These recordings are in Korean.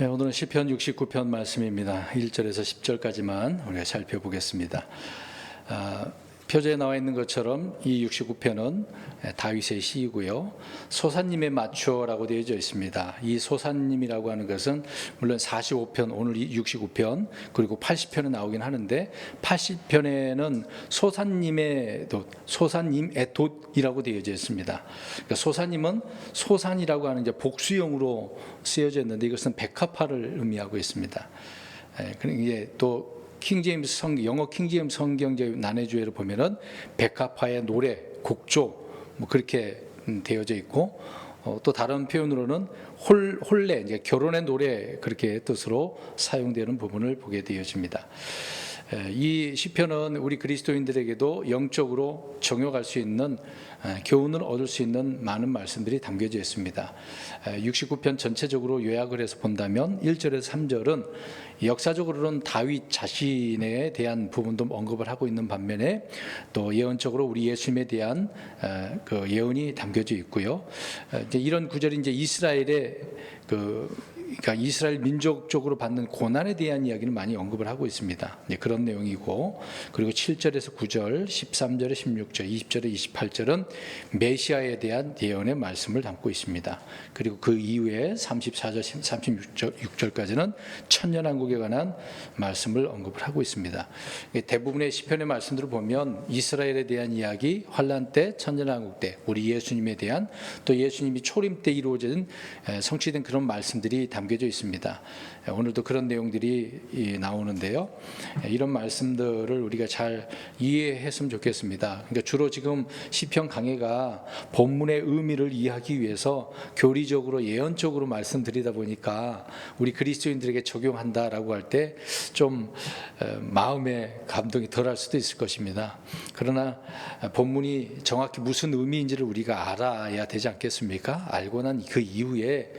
네, 오늘은 시편 69편 말씀입니다. 1절에서 10절까지만 우리가 살펴보겠습니다. 표제에 나와 있는 것처럼 이 69편은 다윗의 시이고요. 소사님에 맞춰라고 되어져 있습니다. 이 소사님이라고 하는 것은 물론 45편, 오늘 69편, 그리고 80편에 나오긴 하는데 80편에는 소사님의 돛이라고 되어져 있습니다. 그러니까 소사님은 소산이라고 하는 이제 복수형으로 쓰여져 있는데 이것은 백합화를 의미하고 있습니다. 그러니까 이게 또 영어 킹제임스 성경제 난해주의를 보면은 백합화의 노래, 곡조 뭐 그렇게 되어져 있고 또 다른 표현으로는 혼례, 이제 결혼의 노래 그렇게 뜻으로 사용되는 부분을 보게 되어집니다. 이 시편은 우리 그리스도인들에게도 영적으로 적용할 수 있는 교훈을 얻을 수 있는 많은 말씀들이 담겨져 있습니다. 69편 전체적으로 요약을 해서 본다면 1절에서 3절은 역사적으로는 다윗 자신에 대한 부분도 언급을 하고 있는 반면에 또 예언적으로 우리 예수님에 대한 그 예언이 담겨져 있고요. 이제 이런 구절이 이제 이스라엘의 그러니까 이스라엘 민족적으로 받는 고난에 대한 이야기를 많이 언급을 하고 있습니다. 그런 내용이고, 그리고 7절에서 9절, 13절에 16절, 20절에 28절은 메시아에 대한 예언의 말씀을 담고 있습니다. 그리고 그 이후에 34절, 36절까지는 천년왕국에 관한 말씀을 언급을 하고 있습니다. 대부분의 시편의 말씀들을 보면 이스라엘에 대한 이야기, 환난 때, 천년왕국 때, 우리 예수님에 대한 또 예수님이 초림 때 이루어진 성취된 그런 말씀들이 담겨져 있습니다. 오늘도 그런 내용들이 나오는데요. 이런 말씀들을 우리가 잘 이해했으면 좋겠습니다. 그러니까 주로 지금 시편 강해가 본문의 의미를 이해하기 위해서 교리적으로 예언적으로 말씀드리다 보니까 우리 그리스도인들에게 적용한다라고 할 때 좀 마음의 감동이 덜할 수도 있을 것입니다. 그러나 본문이 정확히 무슨 의미인지를 우리가 알아야 되지 않겠습니까? 알고 난 그 이후에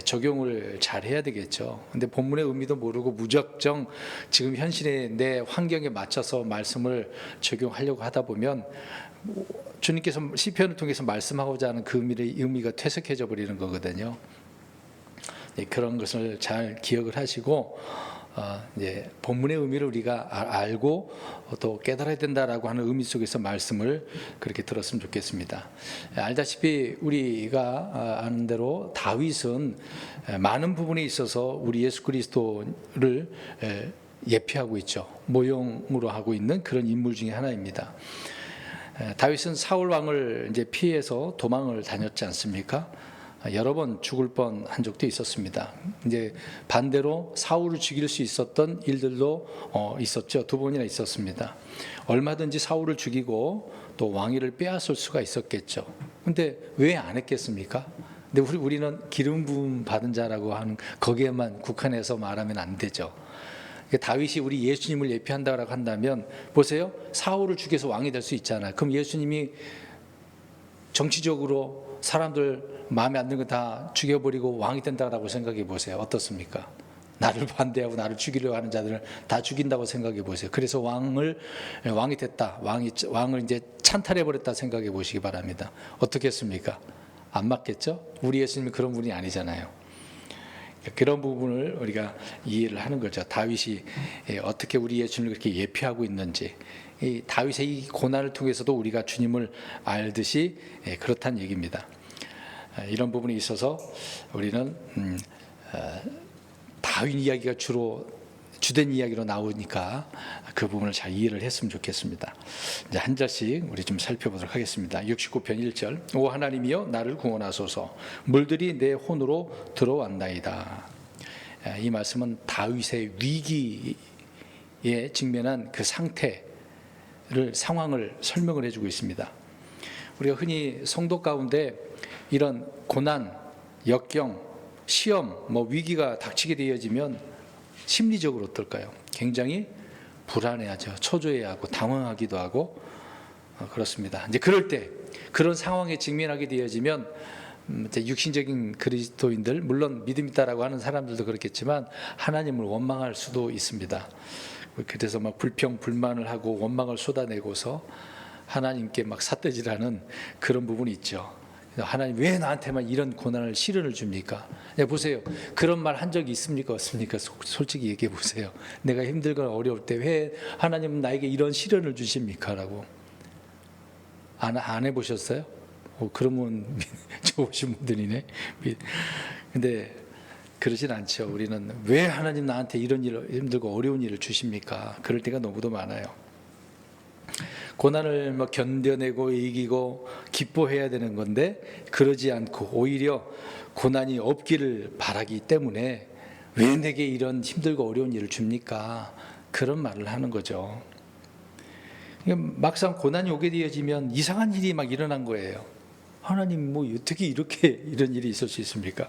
적용을 잘 해야 되겠죠. 근데 본문의 의미도 모르고 무작정 지금 현실의 내 환경에 맞춰서 말씀을 적용하려고 하다 보면 주님께서 시편을 통해서 말씀하고자 하는 그 의미가 퇴색해져 버리는 거거든요. 그런 것을 잘 기억을 하시고 이제 본문의 의미를 우리가 알고 또 깨달아야 된다라고 하는 의미 속에서 말씀을 그렇게 들었으면 좋겠습니다. 알다시피 우리가 아는 대로 다윗은 많은 부분에 있어서 우리 예수 그리스도를 예표하고 있죠. 모형으로 하고 있는 그런 인물 중에 하나입니다. 다윗은 사울 왕을 이제 피해서 도망을 다녔지 않습니까? 여러 번 죽을 뻔한 적도 있었습니다. 이제 반대로 사울을 죽일 수 있었던 일들도 있었죠. 두 번이나 있었습니다. 얼마든지 사울을 죽이고 또 왕위를 빼앗을 수가 있었겠죠. 근데 왜 안 했겠습니까? 근데 우리는 기름 부음 받은 자라고 하는 거기에만 국한해서 말하면 안 되죠. 다윗이 우리 예수님을 예표한다고 한다면 보세요. 사울을 죽여서 왕이 될 수 있잖아요. 그럼 예수님이 정치적으로 사람들 마음에 안 드는 거 다 죽여버리고 왕이 된다고 생각해 보세요. 어떻습니까? 나를 반대하고 나를 죽이려고 하는 자들을 다 죽인다고 생각해 보세요. 그래서 왕이 됐다. 왕을 이제 찬탈해 버렸다 생각해 보시기 바랍니다. 어떻겠습니까? 안 맞겠죠? 우리 예수님이 그런 분이 아니잖아요. 그런 부분을 우리가 이해를 하는 거죠. 다윗이 어떻게 우리 예수님을 그렇게 예표하고 있는지, 이 다윗의 이 고난을 통해서도 우리가 주님을 알듯이 그렇다는 얘기입니다. 이런 부분이 있어서 우리는 다윗 이야기가 주된 이야기로 나오니까 그 부분을 잘 이해를 했으면 좋겠습니다. 이제 한 절씩 우리 좀 살펴보도록 하겠습니다. 69편 1절. 오 하나님이여 나를 구원하소서. 물들이 내 혼으로 들어왔나이다. 이 말씀은 다윗의 위기에 직면한 그 상황을 설명을 해주고 있습니다. 우리가 흔히 성도 가운데 이런 고난, 역경, 시험, 위기가 닥치게 되어지면 심리적으로 어떨까요? 굉장히 불안해하죠. 초조해하고 당황하기도 하고 그렇습니다. 이제 그럴 때 그런 상황에 직면하게 되어지면 육신적인 그리스도인들, 물론 믿음 있다라고 하는 사람들도 그렇겠지만 하나님을 원망할 수도 있습니다. 그래서 막 불평, 불만을 하고 원망을 쏟아내고서 하나님께 막 삿대질하는 그런 부분이 있죠. 하나님 왜 나한테만 이런 고난을 시련을 줍니까? 보세요. 그런 말 한 적이 있습니까? 없습니까? 솔직히 얘기해 보세요. 내가 힘들거나 어려울 때 왜 하나님은 나에게 이런 시련을 주십니까? 라고 안 해보셨어요? 그러면 좋으신 분들이네. 근데 그러진 않죠. 우리는 왜 하나님 나한테 이런 일을 힘들고 어려운 일을 주십니까? 그럴 때가 너무도 많아요. 고난을 견뎌내고 이기고 기뻐해야 되는 건데 그러지 않고 오히려 고난이 없기를 바라기 때문에 왜 내게 이런 힘들고 어려운 일을 줍니까? 그런 말을 하는 거죠. 막상 고난이 오게 되어지면 이상한 일이 막 일어난 거예요. 하나님 어떻게 이렇게 이런 일이 있을 수 있습니까?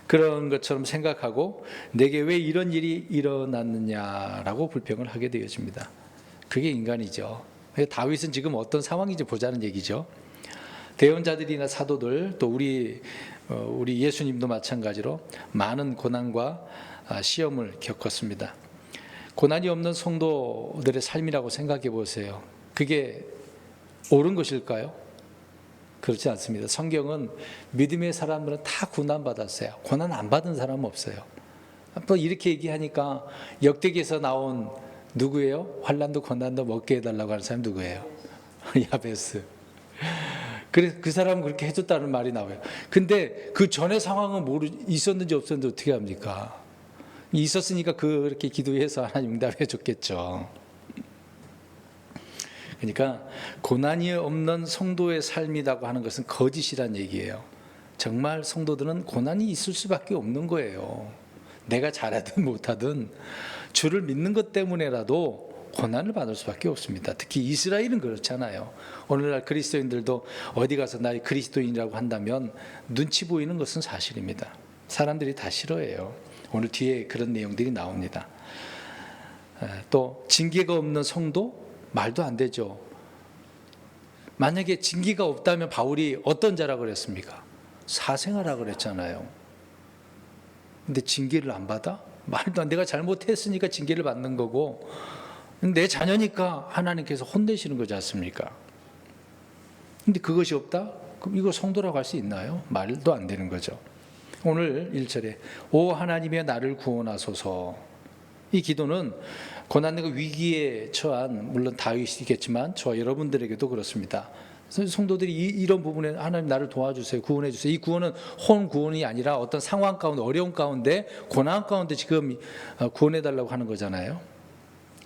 그런 것처럼 생각하고 내게 왜 이런 일이 일어났느냐라고 불평을 하게 되어집니다. 그게 인간이죠. 다윗은 지금 어떤 상황인지 보자는 얘기죠. 대언자들이나 사도들 또 우리 예수님도 마찬가지로 많은 고난과 시험을 겪었습니다. 고난이 없는 성도들의 삶이라고 생각해 보세요. 그게 옳은 것일까요? 그렇지 않습니다. 성경은 믿음의 사람들은 다 고난받았어요. 고난 안 받은 사람은 없어요. 또 이렇게 얘기하니까 역대기에서 나온 누구예요? 환난도 고난도 먹게 해달라고 하는 사람 누구예요? 야베스. 그래서 그 사람은 그렇게 해줬다는 말이 나와요. 근데 그 전의 상황은 있었는지 없었는지 어떻게 합니까? 있었으니까 그렇게 기도해서 하나님 응답해 줬겠죠. 그러니까 고난이 없는 성도의 삶이라고 하는 것은 거짓이란 얘기예요. 정말 성도들은 고난이 있을 수밖에 없는 거예요. 내가 잘하든 못하든 주를 믿는 것 때문에라도 고난을 받을 수밖에 없습니다. 특히 이스라엘은 그렇잖아요. 오늘날 그리스도인들도 어디 가서 나의 그리스도인이라고 한다면 눈치 보이는 것은 사실입니다. 사람들이 다 싫어해요. 오늘 뒤에 그런 내용들이 나옵니다. 또 징계가 없는 성도? 말도 안 되죠. 만약에 징계가 없다면 바울이 어떤 자라고 그랬습니까? 사생아라고 그랬잖아요. 근데 징계를 안 받아? 말도 안 돼. 내가 잘못했으니까 징계를 받는 거고 내 자녀니까 하나님께서 혼내시는 거지 않습니까? 근데 그것이 없다? 그럼 이거 성도라고 할 수 있나요? 말도 안 되는 거죠. 오늘 1절에 오 하나님의 나를 구원하소서. 이 기도는 고난과 위기에 처한 물론 다윗이겠지만 저와 여러분들에게도 그렇습니다. 성도들이 이런 부분에 하나님 나를 도와주세요. 구원해 주세요. 이 구원은 혼 구원이 아니라 어떤 상황 가운데 어려운 가운데 고난 가운데 지금 구원해 달라고 하는 거잖아요.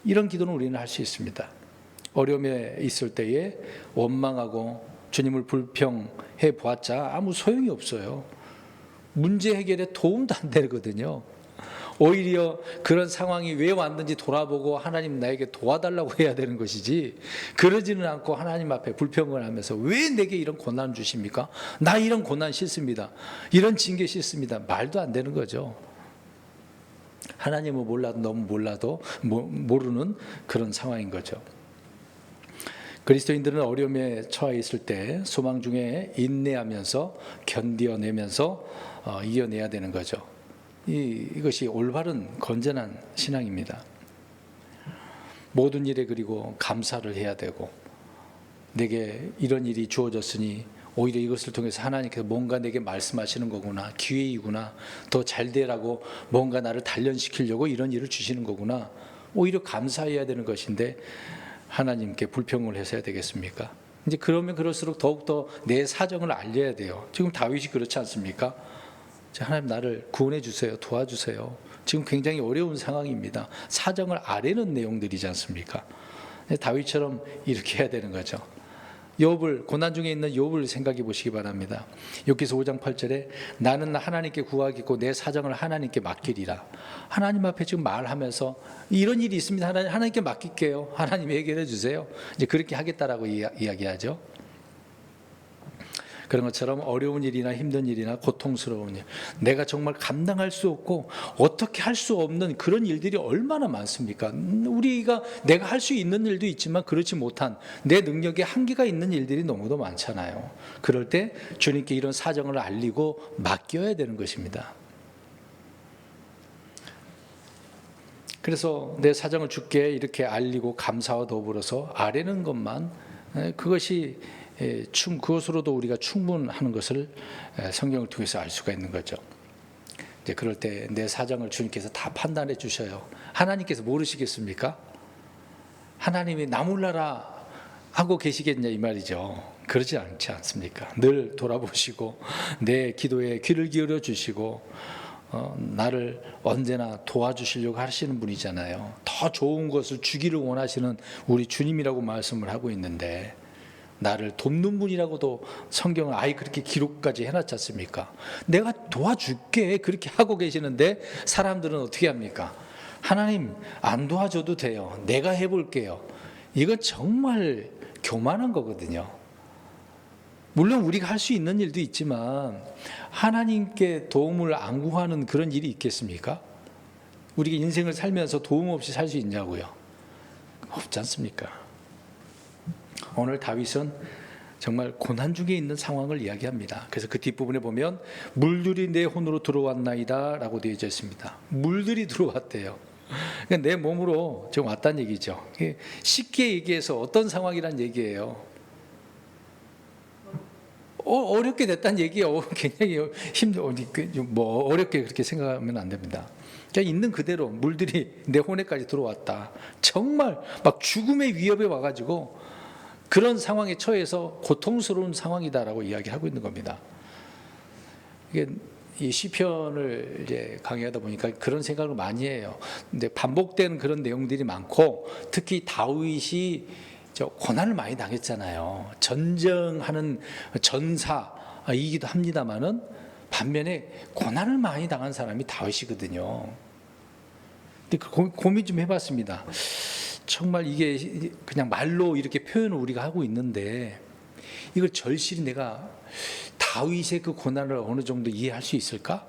이런 기도는 우리는 할 수 있습니다. 어려움에 있을 때에 원망하고 주님을 불평해 보았자 아무 소용이 없어요. 문제 해결에 도움도 안 되거든요. 오히려 그런 상황이 왜 왔는지 돌아보고 하나님 나에게 도와달라고 해야 되는 것이지 그러지는 않고 하나님 앞에 불평을 하면서 왜 내게 이런 고난을 주십니까? 나 이런 고난 싫습니다. 이런 징계 싫습니다. 말도 안 되는 거죠. 하나님은 몰라도 너무 몰라도 모르는 그런 상황인 거죠. 그리스도인들은 어려움에 처해 있을 때 소망 중에 인내하면서 견뎌내면서 이겨내야 되는 거죠. 이것이 올바른 건전한 신앙입니다. 모든 일에 그리고 감사를 해야 되고 내게 이런 일이 주어졌으니 오히려 이것을 통해서 하나님께서 뭔가 내게 말씀하시는 거구나, 기회이구나, 더 잘 되라고 뭔가 나를 단련시키려고 이런 일을 주시는 거구나, 오히려 감사해야 되는 것인데 하나님께 불평을 해서 해야 되겠습니까? 이제 그러면 그럴수록 더욱더 내 사정을 알려야 돼요. 지금 다윗이 그렇지 않습니까? 하나님 나를 구원해 주세요. 도와주세요. 지금 굉장히 어려운 상황입니다. 사정을 아뢰는 내용들이지 않습니까? 다윗처럼 이렇게 해야 되는 거죠. 욥을 고난 중에 있는 욥을 생각해 보시기 바랍니다. 욥기서 5장 8절에 나는 하나님께 구하겠고 내 사정을 하나님께 맡기리라. 하나님 앞에 지금 말하면서 이런 일이 있습니다. 하나님께 맡길게요. 하나님 해결해 주세요. 이제 그렇게 하겠다라고 이야기하죠. 그런 것처럼 어려운 일이나 힘든 일이나 고통스러운 일, 내가 정말 감당할 수 없고 어떻게 할 수 없는 그런 일들이 얼마나 많습니까? 우리가 내가 할 수 있는 일도 있지만 그렇지 못한 내 능력에 한계가 있는 일들이 너무도 많잖아요. 그럴 때 주님께 이런 사정을 알리고 맡겨야 되는 것입니다. 그래서 내 사정을 주께 이렇게 알리고 감사와 더불어서 아뢰는 것만, 그것이 그것으로도 우리가 충분하는 것을 성경을 통해서 알 수가 있는 거죠. 이제 그럴 때 내 사정을 주님께서 다 판단해 주셔요. 하나님께서 모르시겠습니까? 하나님이 나 몰라라 하고 계시겠냐 이 말이죠. 그러지 않지 않습니까? 늘 돌아보시고 내 기도에 귀를 기울여 주시고 나를 언제나 도와주시려고 하시는 분이잖아요. 더 좋은 것을 주기를 원하시는 우리 주님이라고 말씀을 하고 있는데, 나를 돕는 분이라고도 성경을 아예 그렇게 기록까지 해놨지 않습니까? 내가 도와줄게 그렇게 하고 계시는데 사람들은 어떻게 합니까? 하나님 안 도와줘도 돼요, 내가 해볼게요. 이건 정말 교만한 거거든요. 물론 우리가 할 수 있는 일도 있지만 하나님께 도움을 안 구하는 그런 일이 있겠습니까? 우리가 인생을 살면서 도움 없이 살 수 있냐고요? 없지 않습니까? 오늘 다윗은 정말 고난 중에 있는 상황을 이야기합니다. 그래서 그 뒷부분에 보면 물들이 내 혼으로 들어왔나이다 라고 되어 있습니다. 물들이 들어왔대요. 그러니까 내 몸으로 지금 왔다는 얘기죠. 쉽게 얘기해서 어떤 상황이란 얘기예요? 어렵게 됐다는 얘기예요. 굉장히 어렵게 그렇게 생각하면 안 됩니다. 그냥 있는 그대로 물들이 내 혼에까지 들어왔다. 정말 막 죽음의 위협에 와가지고 그런 상황에 처해서 고통스러운 상황이다라고 이야기하고 있는 겁니다. 이게 이 시편을 이제 강의하다 보니까 그런 생각을 많이 해요. 근데 반복되는 그런 내용들이 많고, 특히 다윗이 고난을 많이 당했잖아요. 전쟁하는 전사이기도 합니다만은 반면에 고난을 많이 당한 사람이 다윗이거든요. 근데 고민 좀 해봤습니다. 정말 이게 그냥 말로 이렇게 표현을 우리가 하고 있는데 이걸 절실히 내가 다윗의 그 고난을 어느 정도 이해할 수 있을까?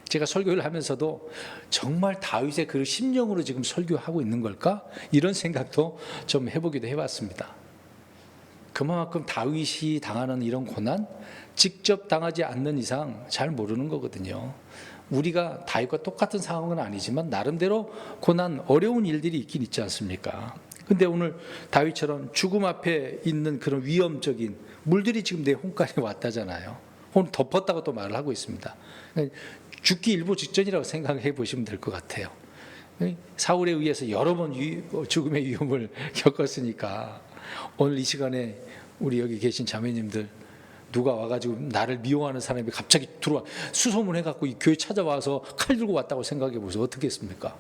제가 설교를 하면서도 정말 다윗의 그 심령으로 지금 설교하고 있는 걸까? 이런 생각도 좀 해보기도 해봤습니다. 그만큼 다윗이 당하는 이런 고난, 직접 당하지 않는 이상 잘 모르는 거거든요. 우리가 다윗과 똑같은 상황은 아니지만 나름대로 고난, 어려운 일들이 있긴 있지 않습니까? 근데 오늘 다윗처럼 죽음 앞에 있는 그런 위험적인 물들이 지금 내 혼까지 왔다잖아요. 혼 덮었다고 또 말을 하고 있습니다. 죽기 일보 직전이라고 생각해 보시면 될 것 같아요. 사울에 의해서 여러 번 죽음의 위험을 겪었으니까 오늘 이 시간에 우리 여기 계신 자매님들, 누가 와가지고 나를 미워하는 사람이 갑자기 들어와 수소문해갖고 이 교회 찾아와서 칼 들고 왔다고 생각해 보세요. 어떻게 했습니까?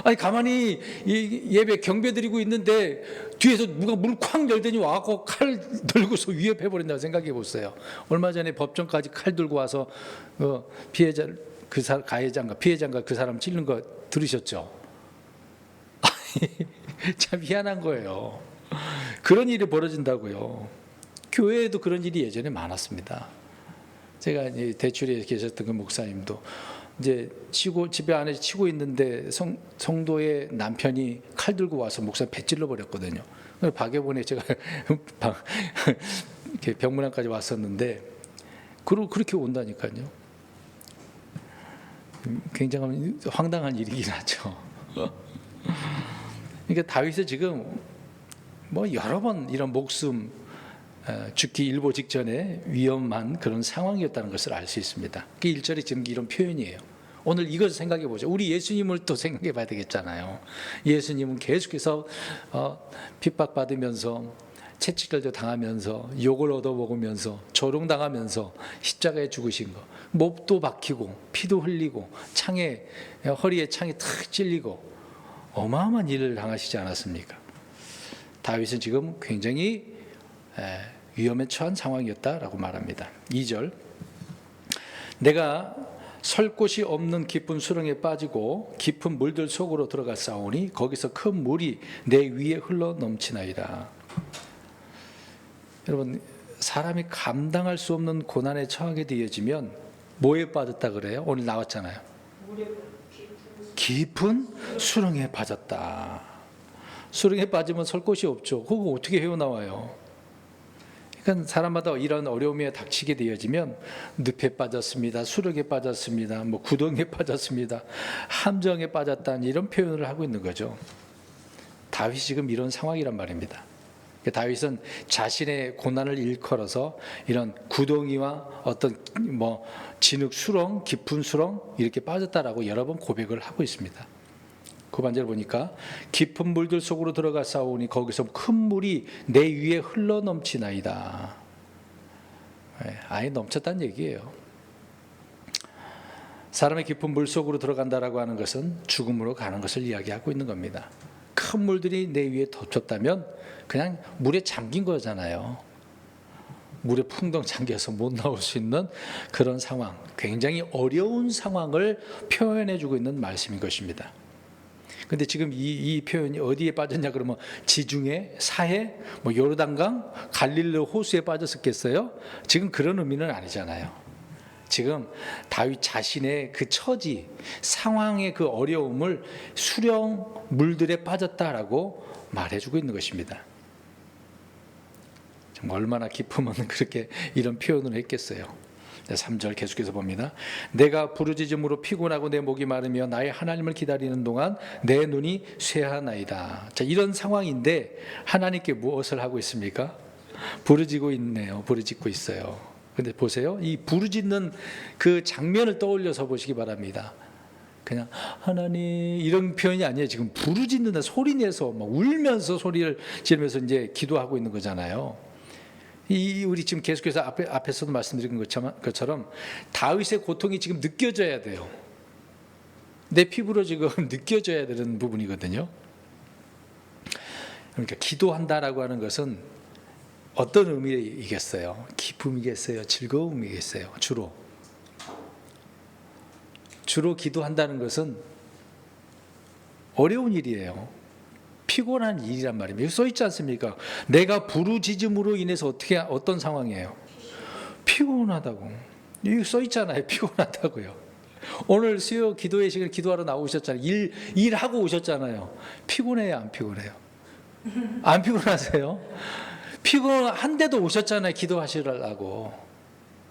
아니 가만히 예배 경배 드리고 있는데 뒤에서 누가 문을 쾅 열더니 와갖고 칼 들고서 위협해 버린다고 생각해 보세요. 얼마 전에 법정까지 칼 들고 와서 피해자 가해자인가 피해자인가 그 사람 찔른 거 들으셨죠? 참 희한한 거예요. 그런 일이 벌어진다고요. 교회에도 그런 일이 예전에 많았습니다. 제가 대출에 계셨던 그 목사님도 이제 집에 안에 치고 있는데 성도의 남편이 칼 들고 와서 목사 배 찔러 버렸거든요. 박여본에 제가 병문안까지 왔었는데 그렇게 온다니까요. 굉장히 황당한 일이긴 하죠. 그러니까 다윗은 지금 여러 번 이런 목숨 죽기 일보 직전에 위험한 그런 상황이었다는 것을 알 수 있습니다. 그 1절에 지금 이런 표현이에요. 오늘 이것을 생각해 보죠. 우리 예수님을 또 생각해 봐야 되겠잖아요. 예수님은 계속해서 핍박받으면서 채찍질도 당하면서 욕을 얻어먹으면서 조롱당하면서 십자가에 죽으신 거, 몹도 박히고 피도 흘리고 허리에 창에 탁 찔리고 어마어마한 일을 당하시지 않았습니까? 다윗은 지금 굉장히 위험에 처한 상황이었다라고 말합니다. 2절, 내가 설 곳이 없는 깊은 수렁에 빠지고 깊은 물들 속으로 들어가 싸우니 거기서 큰 물이 내 위에 흘러 넘치나이다. 여러분, 사람이 감당할 수 없는 고난에 처하게 되어지면 뭐에 빠졌다 그래요? 오늘 나왔잖아요. 깊은 수렁에 빠졌다. 수렁에 빠지면 설 곳이 없죠. 그거 어떻게 헤어나와요? 그러니까 사람마다 이런 어려움에 닥치게 되어지면 늪에 빠졌습니다, 수렁에 빠졌습니다, 구덩이에 빠졌습니다, 함정에 빠졌다는 이런 표현을 하고 있는 거죠. 다윗이 지금 이런 상황이란 말입니다. 다윗은 자신의 고난을 일컬어서 이런 구덩이와 어떤 진흙 수렁, 깊은 수렁 이렇게 빠졌다라고 여러 번 고백을 하고 있습니다. 9반절 보니까 깊은 물들 속으로 들어가 싸우니 거기서 큰 물이 내 위에 흘러 넘치나이다. 아예 넘쳤다는 얘기예요. 사람의 깊은 물 속으로 들어간다라고 하는 것은 죽음으로 가는 것을 이야기하고 있는 겁니다. 큰 물들이 내 위에 덮쳤다면 그냥 물에 잠긴 거잖아요. 물에 풍덩 잠겨서 못 나올 수 있는 그런 상황, 굉장히 어려운 상황을 표현해 주고 있는 말씀인 것입니다. 근데 지금 이 표현이 어디에 빠졌냐 그러면 지중해, 사해, 요르단강, 갈릴리 호수에 빠졌었겠어요? 지금 그런 의미는 아니잖아요. 지금 다윗 자신의 그 처지, 상황의 그 어려움을 수령 물들에 빠졌다라고 말해주고 있는 것입니다. 정말 얼마나 기쁘면 그렇게 이런 표현을 했겠어요. 3절 계속해서 봅니다. 내가 부르짖음으로 피곤하고 내 목이 마르며 나의 하나님을 기다리는 동안 내 눈이 쇠하나이다. 자, 이런 상황인데 하나님께 무엇을 하고 있습니까? 부르짖고 있네요. 부르짖고 있어요. 근데 보세요. 이 부르짖는 그 장면을 떠올려서 보시기 바랍니다. 그냥 하나님 이런 표현이 아니에요. 지금 부르짖는다, 소리 내서 막 울면서 소리를 지르면서 이제 기도하고 있는 거잖아요. 우리 지금 계속해서 앞에서도 말씀드린 것처럼 다윗의 고통이 지금 느껴져야 돼요. 내 피부로 지금 느껴져야 되는 부분이거든요. 그러니까 기도한다라고 하는 것은 어떤 의미이겠어요? 기쁨이겠어요? 즐거움이겠어요? 주로 기도한다는 것은 어려운 일이에요. 피곤한 일이란 말입니다. 여기 써 있지 않습니까? 내가 부르짖음으로 인해서 어떤 상황이에요? 피곤하다고. 여기 써 있잖아요. 피곤하다고요. 오늘 수요 기도회 시간에 기도하러 나오셨잖아요. 일하고 오셨잖아요. 피곤해요? 안 피곤해요? 안 피곤하세요? 피곤한데도 오셨잖아요. 기도하시려고.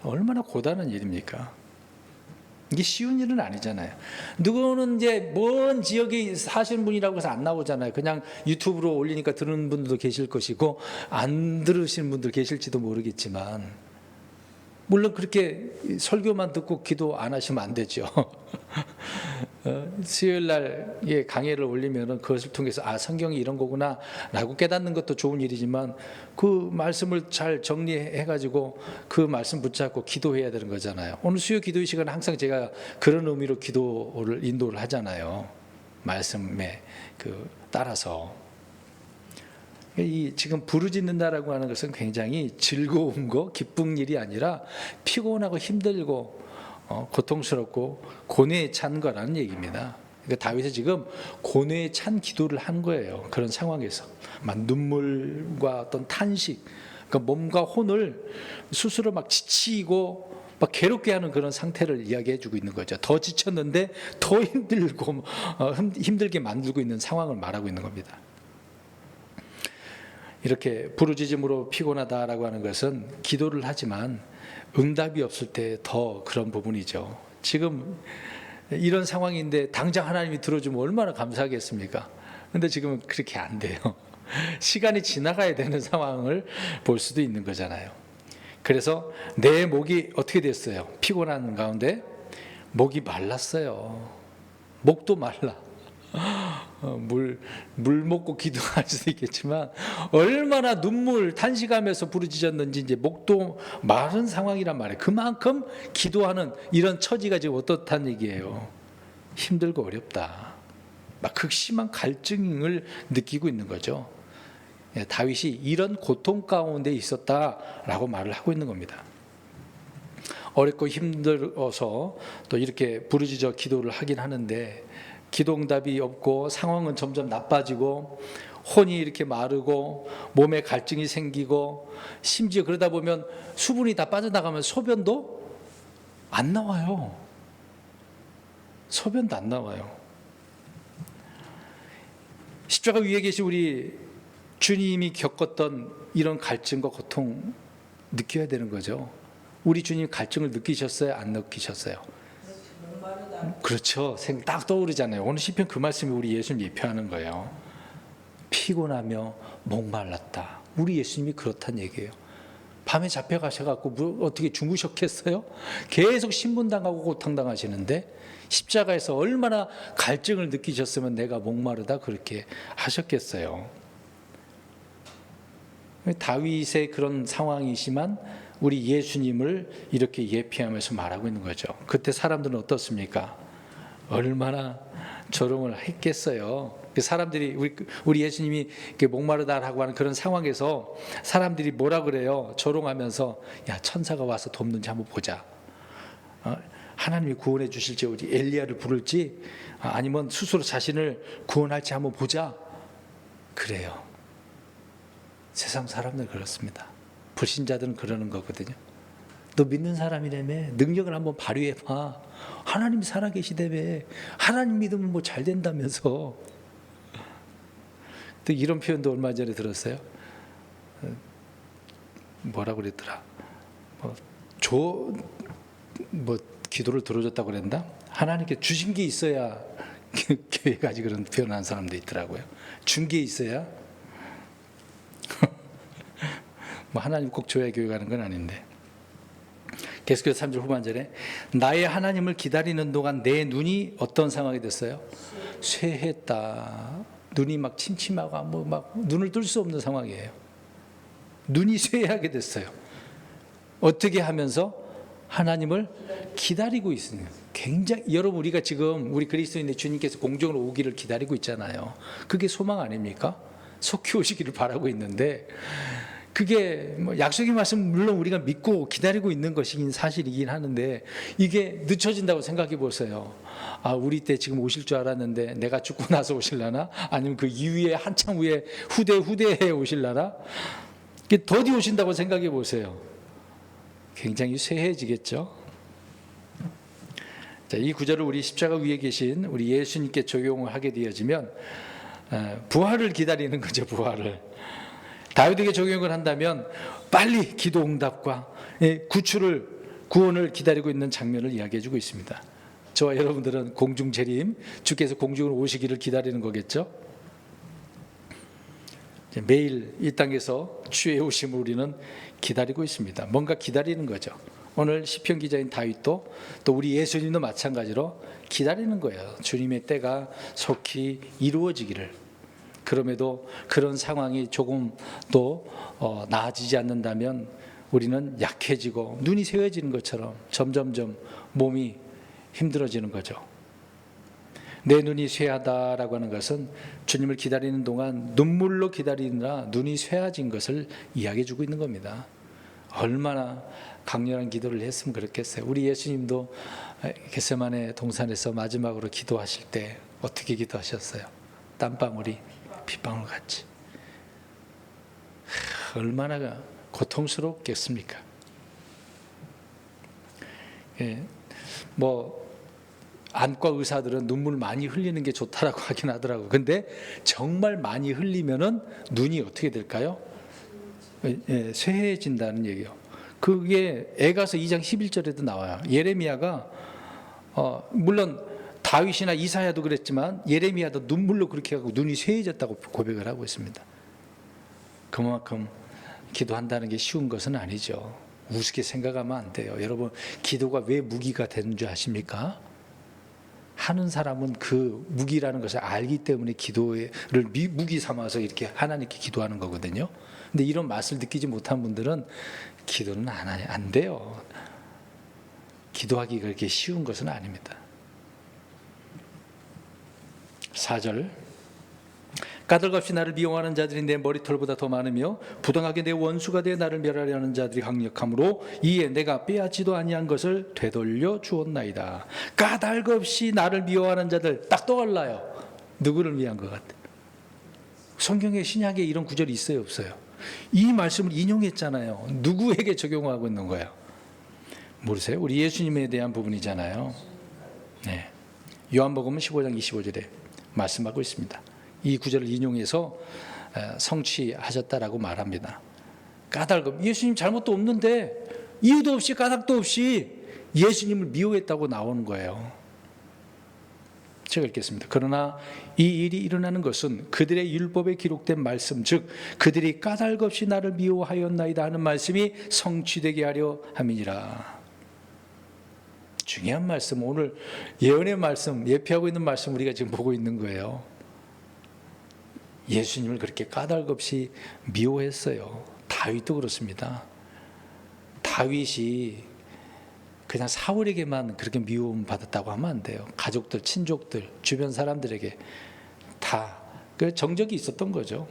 얼마나 고단한 일입니까? 이게 쉬운 일은 아니잖아요. 누구는 이제 먼 지역에 사시는 분이라고 해서 안 나오잖아요. 그냥 유튜브로 올리니까 들은 분들도 계실 것이고 안 들으시는 분들 계실지도 모르겠지만 물론 그렇게 설교만 듣고 기도 안 하시면 안 되죠. 수요일 날 강의를 올리면 그것을 통해서 성경이 이런 거구나 라고 깨닫는 것도 좋은 일이지만 그 말씀을 잘 정리해 가지고 그 말씀 붙잡고 기도해야 되는 거잖아요. 오늘 수요 기도의 시간은 항상 제가 그런 의미로 기도를 인도를 하잖아요. 말씀에 따라서. 이 지금 부르짖는다라고 하는 것은 굉장히 즐거운 거, 기쁜 일이 아니라 피곤하고 힘들고 고통스럽고 고뇌에 찬 거라는 얘기입니다. 그러니까 다윗이 지금 고뇌에 찬 기도를 한 거예요. 그런 상황에서 막 눈물과 어떤 탄식, 그러니까 몸과 혼을 스스로 막 지치고 막 괴롭게 하는 그런 상태를 이야기해주고 있는 거죠. 더 지쳤는데 더 힘들고 힘들게 만들고 있는 상황을 말하고 있는 겁니다. 이렇게 부르짖음으로 피곤하다라고 하는 것은 기도를 하지만 응답이 없을 때 더 그런 부분이죠. 지금 이런 상황인데 당장 하나님이 들어주면 얼마나 감사하겠습니까? 근데 지금은 그렇게 안 돼요. 시간이 지나가야 되는 상황을 볼 수도 있는 거잖아요. 그래서 내 목이 어떻게 됐어요? 피곤한 가운데 목이 말랐어요. 목도 말라. 물 먹고 기도할 수도 있겠지만 얼마나 눈물 탄식하면서 부르짖었는지 이제 목도 마른 상황이란 말이에요. 그만큼 기도하는 이런 처지가 지금 어떻다는 얘기예요. 힘들고 어렵다. 막 극심한 갈증을 느끼고 있는 거죠. 다윗이 이런 고통 가운데 있었다라고 말을 하고 있는 겁니다. 어렵고 힘들어서 또 이렇게 부르짖어 기도를 하긴 하는데 기도 응답이 없고 상황은 점점 나빠지고 혼이 이렇게 마르고 몸에 갈증이 생기고 심지어 그러다 보면 수분이 다 빠져나가면 소변도 안 나와요. 소변도 안 나와요. 십자가 위에 계신 우리 주님이 겪었던 이런 갈증과 고통 느껴야 되는 거죠. 우리 주님 갈증을 느끼셨어요? 안 느끼셨어요? 그렇죠. 딱 떠오르잖아요. 오늘 시편 그 말씀이 우리 예수님 예표하는 거예요. 피곤하며 목말랐다. 우리 예수님이 그렇단 얘기예요. 밤에 잡혀가셔갖고 어떻게 죽으셨겠어요? 계속 신문당하고 고통당하시는데 십자가에서 얼마나 갈증을 느끼셨으면 내가 목마르다 그렇게 하셨겠어요. 다윗의 그런 상황이지만 우리 예수님을 이렇게 예피하면서 말하고 있는 거죠. 그때 사람들은 어떻습니까? 얼마나 조롱을 했겠어요. 사람들이 우리 예수님이 목마르다라고 하는 그런 상황에서 사람들이 뭐라 그래요? 조롱하면서 야, 천사가 와서 돕는지 한번 보자. 하나님이 구원해 주실지 우리 엘리야를 부를지 아니면 스스로 자신을 구원할지 한번 보자. 그래요. 세상 사람들 그렇습니다. 불신자들은 그러는 거거든요. 너 믿는 사람이라며 능력을 한번 발휘해봐. 하나님 살아계시다며. 하나님 믿으면 뭐 잘 된다면서. 또 이런 표현도 얼마 전에 들었어요. 뭐라고 그랬더라. 기도를 들어줬다고 그랬나? 하나님께 주신 게 있어야 교회 가지 그런 표현하는 사람도 있더라고요. 준 게 있어야 하나님 꼭 줘야 교회 가는 건 아닌데. 계속해서 3절 후반절에 나의 하나님을 기다리는 동안 내 눈이 어떤 상황이 됐어요? 쇠했다. 눈이 막 침침하고 막 눈을 뜰 수 없는 상황이에요. 눈이 쇠하게 됐어요. 어떻게 하면서 하나님을 기다리고 있으니 굉장히 여러분 우리가 지금 우리 그리스도인의 주님께서 공중으로 오기를 기다리고 있잖아요. 그게 소망 아닙니까? 속히 오시기를 바라고 있는데 그게 약속의 말씀 물론 우리가 믿고 기다리고 있는 것이긴 사실이긴 하는데 이게 늦춰진다고 생각해 보세요. 우리 때 지금 오실 줄 알았는데 내가 죽고 나서 오실라나? 아니면 그 이후에 한참 후에 후대에 오실라나? 더디 오신다고 생각해 보세요. 굉장히 쇠해지겠죠. 자, 이 구절을 우리 십자가 위에 계신 우리 예수님께 적용을 하게 되어지면 부활을 기다리는 거죠. 부활을. 다윗에게 적용을 한다면 빨리 기도 응답과 구원을 기다리고 있는 장면을 이야기해주고 있습니다. 저와 여러분들은 공중 재림, 주께서 공중으로 오시기를 기다리는 거겠죠. 매일 이 땅에서 주의 오심을 우리는 기다리고 있습니다. 뭔가 기다리는 거죠. 오늘 시편 기자인 다윗도 또 우리 예수님도 마찬가지로 기다리는 거예요. 주님의 때가 속히 이루어지기를. 그럼에도 그런 상황이 조금 더 나아지지 않는다면 우리는 약해지고 눈이 새어지는 것처럼 점점점 몸이 힘들어지는 거죠. 내 눈이 쇠하다라고 하는 것은 주님을 기다리는 동안 눈물로 기다리느라 눈이 쇠해진 것을 이야기해 주고 있는 겁니다. 얼마나 강렬한 기도를 했으면 그렇겠어요. 우리 예수님도 겟세마네 동산에서 마지막으로 기도하실 때 어떻게 기도하셨어요? 땀방울이 빗방울 같이. 얼마나 고통스럽겠습니까? 안과 의사들은 눈물 많이 흘리는 게 좋다라고 하긴 하더라고요. 근데 정말 많이 흘리면은 눈이 어떻게 될까요? 쇠해진다는 얘기요. 그게 에가서 2장 11절에도 나와요. 예레미야가 물론 다윗이나 이사야도 그랬지만 예레미야도 눈물로 그렇게 하고 눈이 쇠해졌다고 고백을 하고 있습니다. 그만큼 기도한다는 게 쉬운 것은 아니죠. 우습게 생각하면 안 돼요. 여러분 기도가 왜 무기가 되는 줄 아십니까? 하는 사람은 그 무기라는 것을 알기 때문에 기도를 무기 삼아서 이렇게 하나님께 기도하는 거거든요. 근데 이런 맛을 느끼지 못한 분들은 기도는 안 돼요. 기도하기가 그렇게 쉬운 것은 아닙니다. 4절 까닭없이 나를 미워하는 자들이 내 머리털보다 더 많으며 부당하게 내 원수가 되어 나를 멸하려 하는 자들이 강력하므로 이에 내가 빼앗지도 아니한 것을 되돌려 주었나이다. 까닭없이 나를 미워하는 자들 딱 떠올라요. 누구를 위한 것 같아요? 성경에 신약에 이런 구절이 있어요 없어요? 이 말씀을 인용했잖아요. 누구에게 적용하고 있는 거예요? 모르세요? 우리 예수님에 대한 부분이잖아요. 네. 요한복음 15장 25절에 말씀하고 있습니다. 이 구절을 인용해서 성취하셨다라고 말합니다. 까닭, 예수님 잘못도 없는데 이유도 없이 까닭도 없이 예수님을 미워했다고 나오는 거예요. 제가 읽겠습니다. 그러나 이 일이 일어나는 것은 그들의 율법에 기록된 말씀, 즉 그들이 까닭없이 나를 미워하였나이다 하는 말씀이 성취되게 하려 함이니라. 중요한 말씀, 오늘 예언의 말씀, 예표하고 있는 말씀 우리가 지금 보고 있는 거예요. 예수님을 그렇게 까닭없이 미워했어요. 다윗도 그렇습니다. 다윗이 그냥 사울에게만 그렇게 미움 받았다고 하면 안 돼요. 가족들, 친족들, 주변 사람들에게 다 그 정적이 있었던 거죠.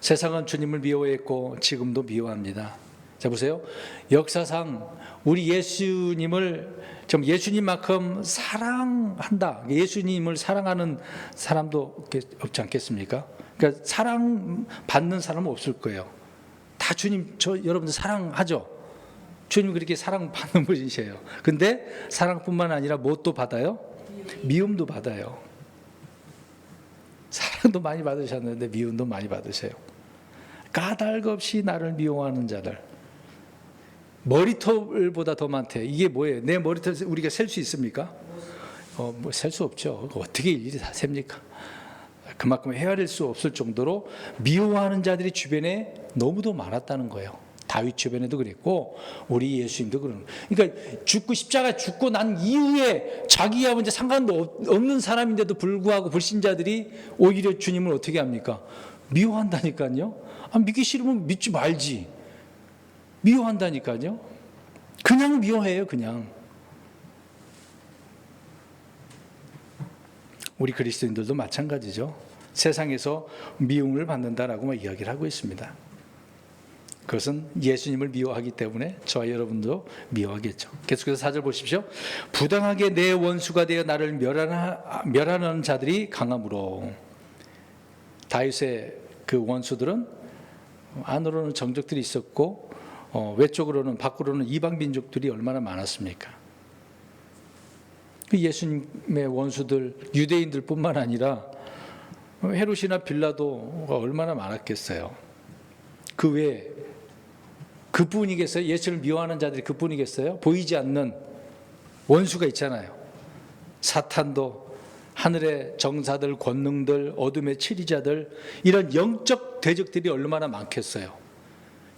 세상은 주님을 미워했고 지금도 미워합니다. 자, 보세요. 역사상 우리 예수님을 좀 예수님만큼 사랑한다, 예수님을 사랑하는 사람도 없지 않겠습니까? 그러니까 사랑받는 사람은 없을 거예요. 다 주님, 여러분들 사랑하죠? 주님 그렇게 사랑받는 분이세요. 근데 사랑뿐만 아니라 무엇도 받아요? 미움도 받아요. 사랑도 많이 받으셨는데 미움도 많이 받으세요. 까닭없이 나를 미워하는 자들. 머리털보다 더 많대. 이게 뭐예요? 내 머리털 우리가 셀 수 있습니까? 뭐 셀 수 없죠. 어떻게 일일이 다 셉니까? 그만큼 헤아릴 수 없을 정도로 미워하는 자들이 주변에 너무도 많았다는 거예요. 다윗 주변에도 그랬고 우리 예수님도 그러는 거예요. 그러니까 죽고 십자가 죽고 난 이후에 자기와 이제 상관도 없는 사람인데도 불구하고 불신자들이 오히려 주님을 어떻게 합니까? 미워한다니까요. 믿기 싫으면 믿지 말지. 미워한다니까요. 그냥 미워해요. 그냥. 우리 그리스도인들도 마찬가지죠. 세상에서 미움을 받는다라고 이야기를 하고 있습니다. 그것은 예수님을 미워하기 때문에 저와 여러분도 미워하겠죠. 계속해서 4절 보십시오. 부당하게 내 원수가 되어 나를 멸하는 자들이 강함으로. 다윗의 그 원수들은 안으로는 정적들이 있었고 외적으로는 밖으로는 이방 민족들이 얼마나 많았습니까? 예수님의 원수들 유대인들뿐만 아니라 헤롯이나 빌라도가 얼마나 많았겠어요. 그 외에 그뿐이겠어요? 예수를 미워하는 자들이 그뿐이겠어요? 보이지 않는 원수가 있잖아요. 사탄도, 하늘의 정사들, 권능들, 어둠의 치리자들, 이런 영적 대적들이 얼마나 많겠어요.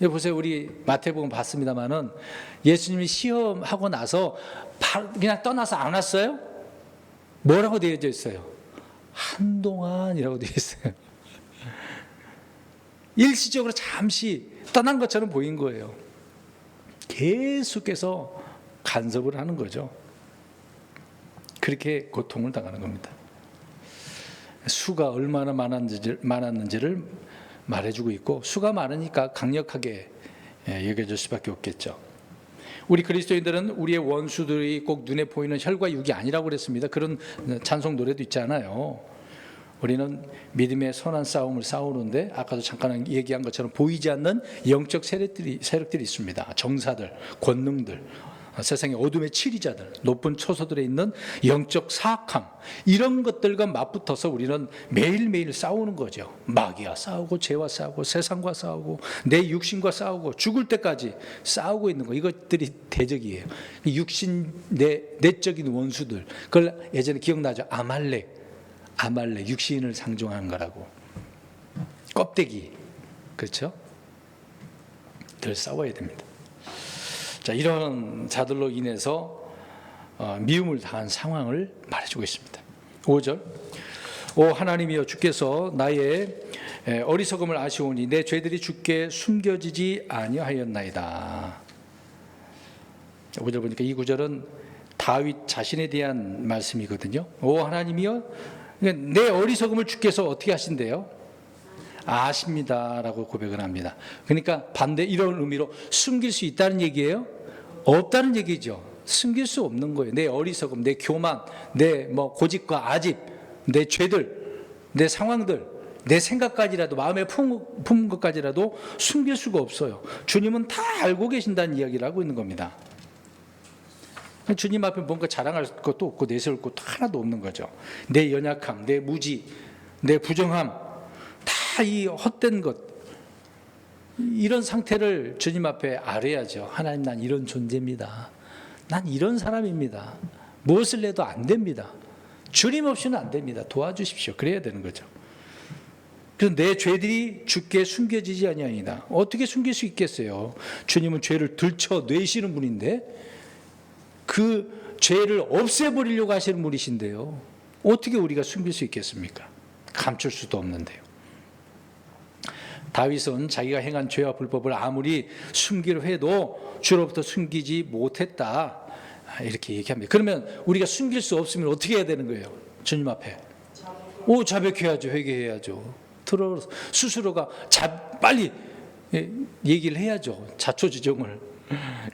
보세요. 우리 마태복음 봤습니다마는 예수님이 시험하고 나서 그냥 떠나서 안 왔어요? 뭐라고 되어져 있어요? 한동안이라고 되어 있어요. 일시적으로 잠시 떠난 것처럼 보인 거예요. 계속해서 간섭을 하는 거죠. 그렇게 고통을 당하는 겁니다. 수가 얼마나 많았는지를 말해주고 있고, 수가 많으니까 강력하게 여겨질 수밖에 없겠죠. 우리 그리스도인들은 우리의 원수들이 꼭 눈에 보이는 혈과 육이 아니라고 그랬습니다. 그런 찬송 노래도 있잖아요. 우리는 믿음의 선한 싸움을 싸우는데 아까도 잠깐 얘기한 것처럼 보이지 않는 영적 세력들이 있습니다. 정사들, 권능들, 세상의 어둠의 치리자들, 높은 초소들에 있는 영적 사악함, 이런 것들과 맞붙어서 우리는 매일매일 싸우는 거죠. 마귀와 싸우고 죄와 싸우고 세상과 싸우고 내 육신과 싸우고 죽을 때까지 싸우고 있는 거, 이것들이 대적이에요. 육신, 내적인 원수들, 그걸 예전에 기억나죠? 아말렉, 육신을 상징하는 거라고. 껍데기, 그렇죠? 늘 싸워야 됩니다. 자, 이런 자들로 인해서 미움을 당한 상황을 말해주고 있습니다. 5절. 오 하나님이여, 주께서 나의 어리석음을 아시오니 내 죄들이 주께 숨겨지지 아니하였나이다. 5절 보니까 이 구절은 다윗 자신에 대한 말씀이거든요. 오 하나님이여, 그러니까 내 어리석음을 주께서 어떻게 하신대요? 아십니다라고 고백을 합니다. 그러니까 반대 이런 의미로 숨길 수 있다는 얘기예요? 없다는 얘기죠. 숨길 수 없는 거예요. 내 어리석음, 내 교만, 내 고집과 아집, 내 죄들, 내 상황들, 내 생각까지라도, 마음에 품은 것까지라도 숨길 수가 없어요. 주님은 다 알고 계신다는 이야기를 하고 있는 겁니다. 주님 앞에 뭔가 자랑할 것도 없고 내세울 것도 하나도 없는 거죠. 내 연약함, 내 무지, 내 부정함, 다 이 헛된 것, 이런 상태를 주님 앞에 알아야죠. 하나님, 난 이런 존재입니다. 난 이런 사람입니다. 무엇을 해도 안 됩니다. 주님 없이는 안 됩니다. 도와주십시오. 그래야 되는 거죠. 그래서 내 죄들이 주께 숨겨지지 아니하니이다. 어떻게 숨길 수 있겠어요? 주님은 죄를 들춰내시는 분인데 그 죄를 없애버리려고 하시는 분이신데요. 어떻게 우리가 숨길 수 있겠습니까? 감출 수도 없는데요. 다윗은 자기가 행한 죄와 불법을 아무리 숨기려 해도 주로부터 숨기지 못했다, 이렇게 얘기합니다. 그러면 우리가 숨길 수 없으면 어떻게 해야 되는 거예요? 주님 앞에 자백해야죠. 회개해야죠. 스스로가 빨리 얘기를 해야죠. 자초지종을.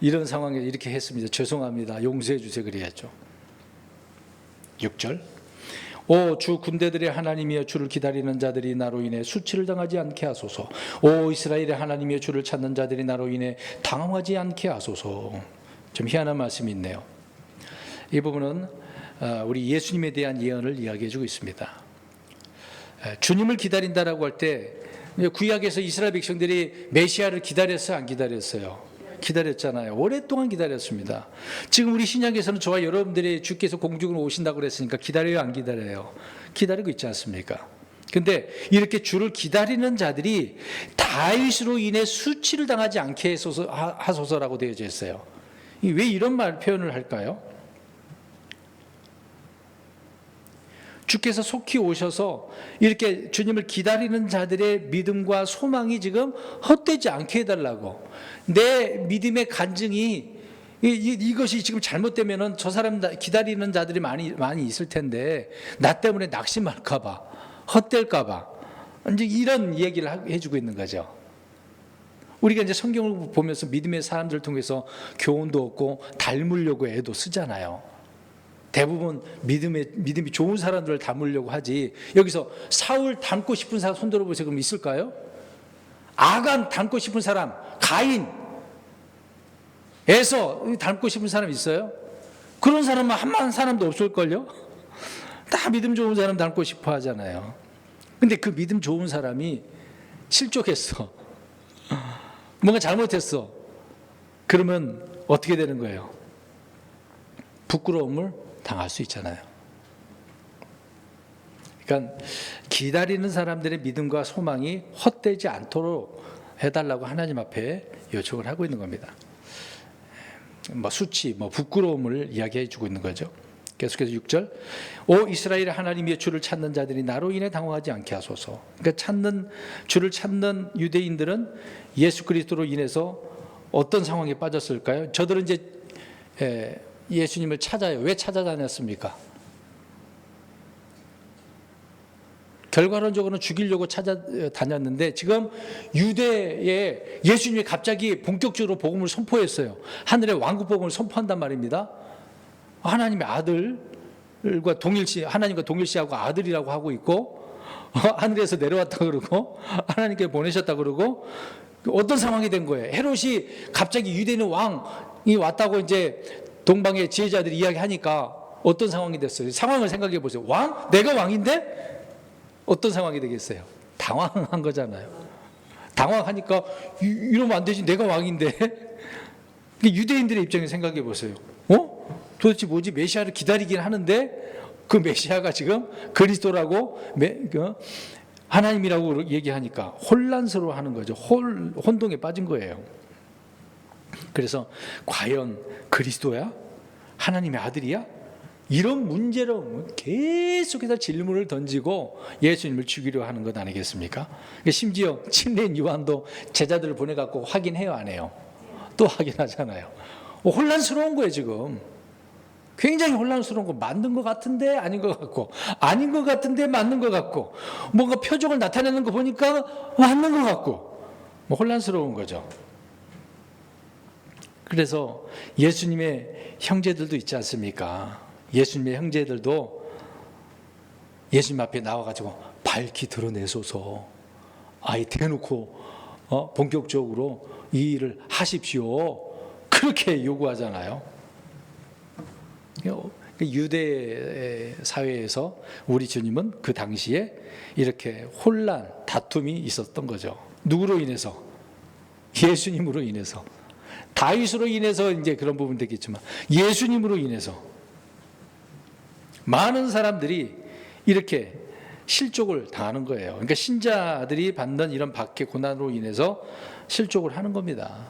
이런 상황에 이렇게 했습니다. 죄송합니다. 용서해 주세요. 그래야죠. 6절. 오 주 군대들의 하나님이여, 주를 기다리는 자들이 나로 인해 수치를 당하지 않게 하소서. 오 이스라엘의 하나님이여, 주를 찾는 자들이 나로 인해 당황하지 않게 하소서. 좀 희한한 말씀이 있네요. 이 부분은 우리 예수님에 대한 예언을 이야기해 주고 있습니다. 주님을 기다린다라고 할 때 구약에서 이스라엘 백성들이 메시아를 기다렸어요, 안 기다렸어요? 기다렸잖아요. 오랫동안 기다렸습니다. 지금 우리 신약에서는 저와 여러분들이 주께서 공중으로 오신다고 그랬으니까 기다려요, 안 기다려요? 기다리고 있지 않습니까? 근데 이렇게 주를 기다리는 자들이 다윗으로 인해 수치를 당하지 않게 하소서라고 되어져 있어요. 왜 이런 표현을 할까요? 주께서 속히 오셔서 이렇게 주님을 기다리는 자들의 믿음과 소망이 지금 헛되지 않게 해달라고. 내 믿음의 간증이 이것이 지금 잘못되면은 저 사람 기다리는 자들이 많이 있을 텐데 나 때문에 낙심할까봐, 헛될까봐, 이제 이런 얘기를 해주고 있는 거죠. 우리가 이제 성경을 보면서 믿음의 사람들을 통해서 교훈도 얻고 닮으려고 애도 쓰잖아요. 대부분 믿음이 좋은 사람들을 닮으려고 하지. 여기서 사울 닮고 싶은 사람 손 들어보세요. 그럼 있을까요? 아간 닮고 싶은 사람, 가인, 에서 닮고 싶은 사람 있어요? 그런 사람은 한 사람도 없을걸요? 다 믿음 좋은 사람 닮고 싶어 하잖아요. 근데 그 믿음 좋은 사람이 실족했어. 뭔가 잘못했어. 그러면 어떻게 되는 거예요? 부끄러움을 당할 수 있잖아요. 그러니까 기다리는 사람들의 믿음과 소망이 헛되지 않도록 해달라고 하나님 앞에 요청을 하고 있는 겁니다. 수치, 부끄러움을 이야기해 주고 있는 거죠. 계속해서 6절. 오 이스라엘의 하나님이여, 주를 찾는 자들이 나로 인해 당황하지 않게 하소서. 그러니까 주를 찾는 유대인들은 예수 그리스도로 인해서 어떤 상황에 빠졌을까요? 저들은 이제 예수님을 찾아요. 왜 찾아다녔습니까? 결과론적으로는 죽이려고 찾아다녔는데 지금 유대에 예수님이 갑자기 본격적으로 복음을 선포했어요. 하늘의 왕국 복음을 선포한단 말입니다. 하나님의 아들과 하나님과 동일시하고 아들이라고 하고 있고, 하늘에서 내려왔다 그러고 하나님께 보내셨다 그러고, 어떤 상황이 된 거예요? 헤롯이 갑자기 유대인 왕이 왔다고 이제 동방의 지혜자들이 이야기하니까 어떤 상황이 됐어요? 상황을 생각해 보세요. 왕? 내가 왕인데? 어떤 상황이 되겠어요? 당황한 거잖아요. 당황하니까 이러면 안 되지, 내가 왕인데. 유대인들의 입장에 생각해 보세요. 도대체 뭐지? 메시아를 기다리긴 하는데 그 메시아가 지금 그리스도라고 하나님이라고 얘기하니까 혼란스러워하는 거죠. 혼동에 빠진 거예요. 그래서 과연 그리스도야? 하나님의 아들이야? 이런 문제로 계속해서 질문을 던지고 예수님을 죽이려 하는 것 아니겠습니까? 심지어 침례인 요한도 제자들을 보내갖고 확인해요, 안 해요? 또 확인하잖아요. 혼란스러운 거예요, 지금. 굉장히 혼란스러운 거. 맞는 것 같은데 아닌 것 같고, 아닌 것 같은데 맞는 것 같고, 뭔가 표적을 나타내는 거 보니까 맞는 것 같고, 혼란스러운 거죠. 그래서 예수님의 형제들도 있지 않습니까? 예수님의 형제들도 예수님 앞에 나와가지고 밝히 드러내소서, 아예 대놓고 본격적으로 이 일을 하십시오, 그렇게 요구하잖아요. 유대 사회에서 우리 주님은 그 당시에 이렇게 혼란, 다툼이 있었던 거죠. 누구로 인해서? 예수님으로 인해서. 다윗으로 인해서 이제 그런 부분 되겠지만 예수님으로 인해서 많은 사람들이 이렇게 실족을 당하는 거예요. 그러니까 신자들이 받는 이런 박해 고난으로 인해서 실족을 하는 겁니다.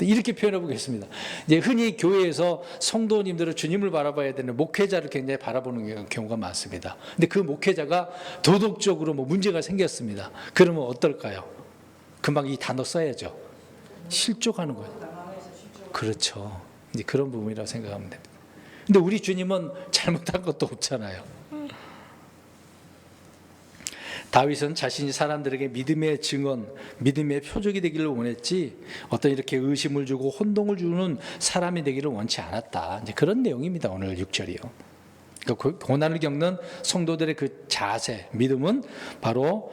이렇게 표현해 보겠습니다. 이제 흔히 교회에서 성도님들은 주님을 바라봐야 되는 목회자를 굉장히 바라보는 경우가 많습니다. 근데 그 목회자가 도덕적으로 뭐 문제가 생겼습니다. 그러면 어떨까요? 금방 이 단어 써야죠. 실족하는 거예요. 그렇죠. 이제 그런 부분이라고 생각하면 됩니다. 근데 우리 주님은 잘못한 것도 없잖아요. 다윗은 자신이 사람들에게 믿음의 증언, 믿음의 표적이 되기를 원했지 어떤 이렇게 의심을 주고 혼동을 주는 사람이 되기를 원치 않았다. 이제 그런 내용입니다. 오늘 6절이요. 그러니까 고난을 겪는 성도들의 그 자세, 믿음은 바로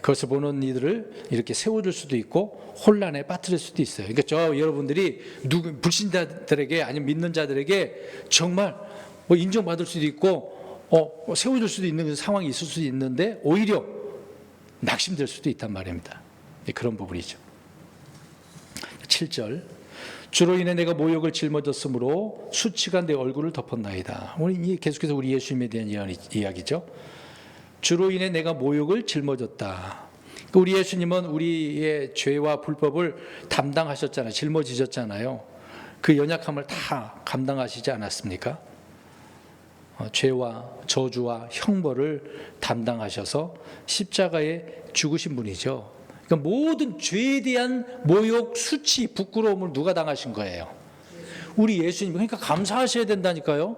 그것을 보는 이들을 이렇게 세워줄 수도 있고 혼란에 빠뜨릴 수도 있어요. 그러니까 저 여러분들이 불신자들에게 아니면 믿는 자들에게 정말 뭐 인정받을 수도 있고 세워줄 수도 있는 상황이 있을 수도 있는데 오히려 낙심될 수도 있단 말입니다. 그런 부분이죠. 7절 주로 인해 내가 모욕을 짊어졌으므로 수치가 내 얼굴을 덮었나이다. 오늘 계속해서 우리 예수님에 대한 이야기죠. 주로 인해 내가 모욕을 짊어졌다. 우리 예수님은 우리의 죄와 불법을 담당하셨잖아요. 짊어지셨잖아요. 그 연약함을 다 감당하시지 않았습니까? 죄와 저주와 형벌을 담당하셔서 십자가에 죽으신 분이죠. 그러니까 모든 죄에 대한 모욕, 수치, 부끄러움을 누가 당하신 거예요? 우리 예수님. 그러니까 감사하셔야 된다니까요.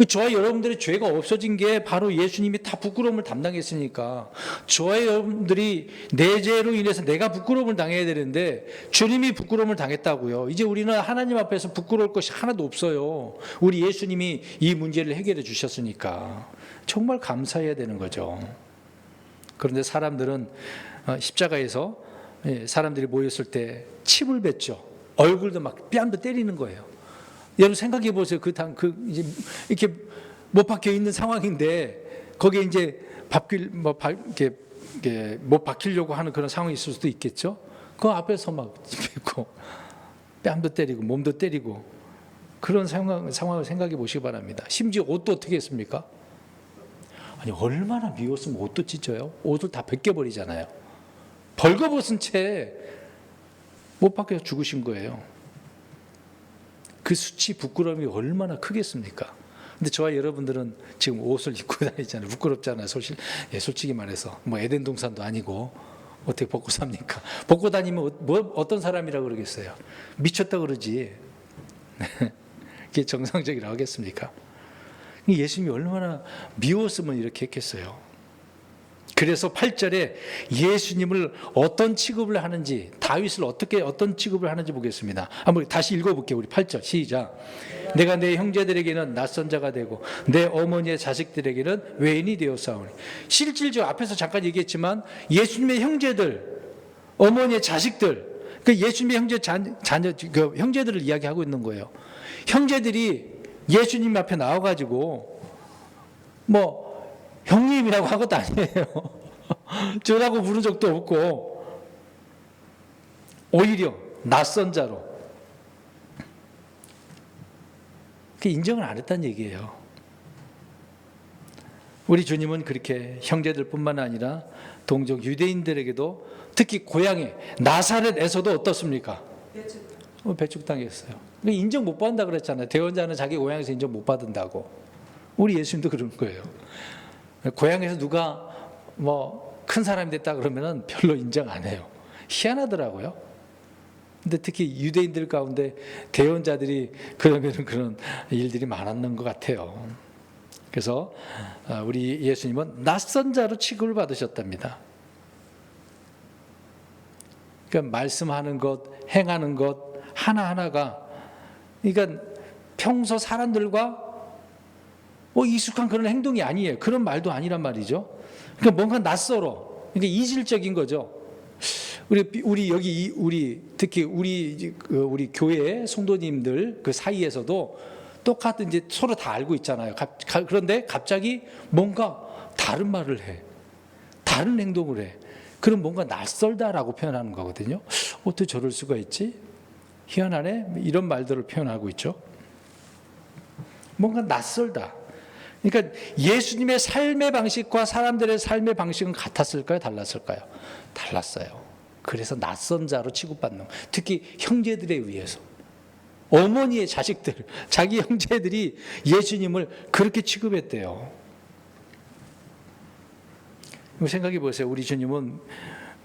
저와 여러분들의 죄가 없어진 게 바로 예수님이 다 부끄러움을 담당했으니까. 저와 여러분들이 내 죄로 인해서 내가 부끄러움을 당해야 되는데 주님이 부끄러움을 당했다고요. 이제 우리는 하나님 앞에서 부끄러울 것이 하나도 없어요. 우리 예수님이 이 문제를 해결해 주셨으니까. 정말 감사해야 되는 거죠. 그런데 사람들은 십자가에서 사람들이 모였을 때 침을 뱉죠. 얼굴도 막 뺨도 때리는 거예요. 여러분 생각해 보세요. 이제 이렇게 못 박혀 있는 상황인데 거기에 이제 못 박히려고 하는 그런 상황이 있을 수도 있겠죠. 그 앞에서 막 뱉고 뺨도 때리고 몸도 때리고 그런 상황을 생각해 보시기 바랍니다. 심지어 옷도 어떻게 했습니까? 아니 얼마나 미웠으면 옷도 찢어요. 옷을 다 벗겨버리잖아요. 벌거벗은 채 못 박혀서 죽으신 거예요. 그 수치 부끄러움이 얼마나 크겠습니까? 근데 저와 여러분들은 지금 옷을 입고 다니잖아요. 부끄럽잖아요. 솔직히 말해서 뭐 에덴 동산도 아니고 어떻게 벗고 삽니까? 벗고 다니면 어떤 사람이라고 그러겠어요? 미쳤다 그러지. 그게 정상적이라고 하겠습니까? 예수님이 얼마나 미웠으면 이렇게 했겠어요. 그래서 8절에 예수님을 어떤 취급을 하는지, 다윗을 어떤 취급을 하는지 보겠습니다. 한번 다시 읽어볼게요. 우리 8절 시작. 내가 내 형제들에게는 낯선 자가 되고 내 어머니의 자식들에게는 외인이 되었사오니. 실질적으로 앞에서 잠깐 얘기했지만 예수님의 형제들, 어머니의 자식들, 그 예수님의 형제들을 이야기하고 있는 거예요. 형제들이 예수님 앞에 나와가지고 뭐 형님이라고 한 것도 아니에요. 저라고 부른 적도 없고 오히려 낯선 자로 인정을 안 했다는 얘기예요. 우리 주님은 그렇게 형제들뿐만 아니라 동족 유대인들에게도 특히 고향에 나사렛에서도 어떻습니까? 배척당했어요. 인정 못 받는다 그랬잖아요. 대원자는 자기 고향에서 인정 못 받는다고. 우리 예수님도 그런 거예요. 고향에서 누가 뭐 큰 사람이 됐다 그러면은 별로 인정 안 해요. 희한하더라고요. 근데 특히 유대인들 가운데 대언자들이 그러면은 그런 일들이 많았는 것 같아요. 그래서 우리 예수님은 낯선 자로 취급을 받으셨답니다. 그러니까 말씀하는 것, 행하는 것 하나하나가 그러니까 평소 사람들과 익숙한 그런 행동이 아니에요. 그런 말도 아니란 말이죠. 그러니까 뭔가 낯설어. 그러니까 이질적인 거죠. 특히 우리 교회 성도님들 그 사이에서도 똑같은 이제 서로 다 알고 있잖아요. 그런데 갑자기 뭔가 다른 말을 해. 다른 행동을 해. 그럼 뭔가 낯설다라고 표현하는 거거든요. 어떻게 저럴 수가 있지? 희한하네. 이런 말들을 표현하고 있죠. 뭔가 낯설다. 그러니까 예수님의 삶의 방식과 사람들의 삶의 방식은 같았을까요? 달랐을까요? 달랐어요. 그래서 낯선 자로 취급받는 거예요. 특히 형제들에 의해서. 어머니의 자식들, 자기 형제들이 예수님을 그렇게 취급했대요. 생각해 보세요. 우리 주님은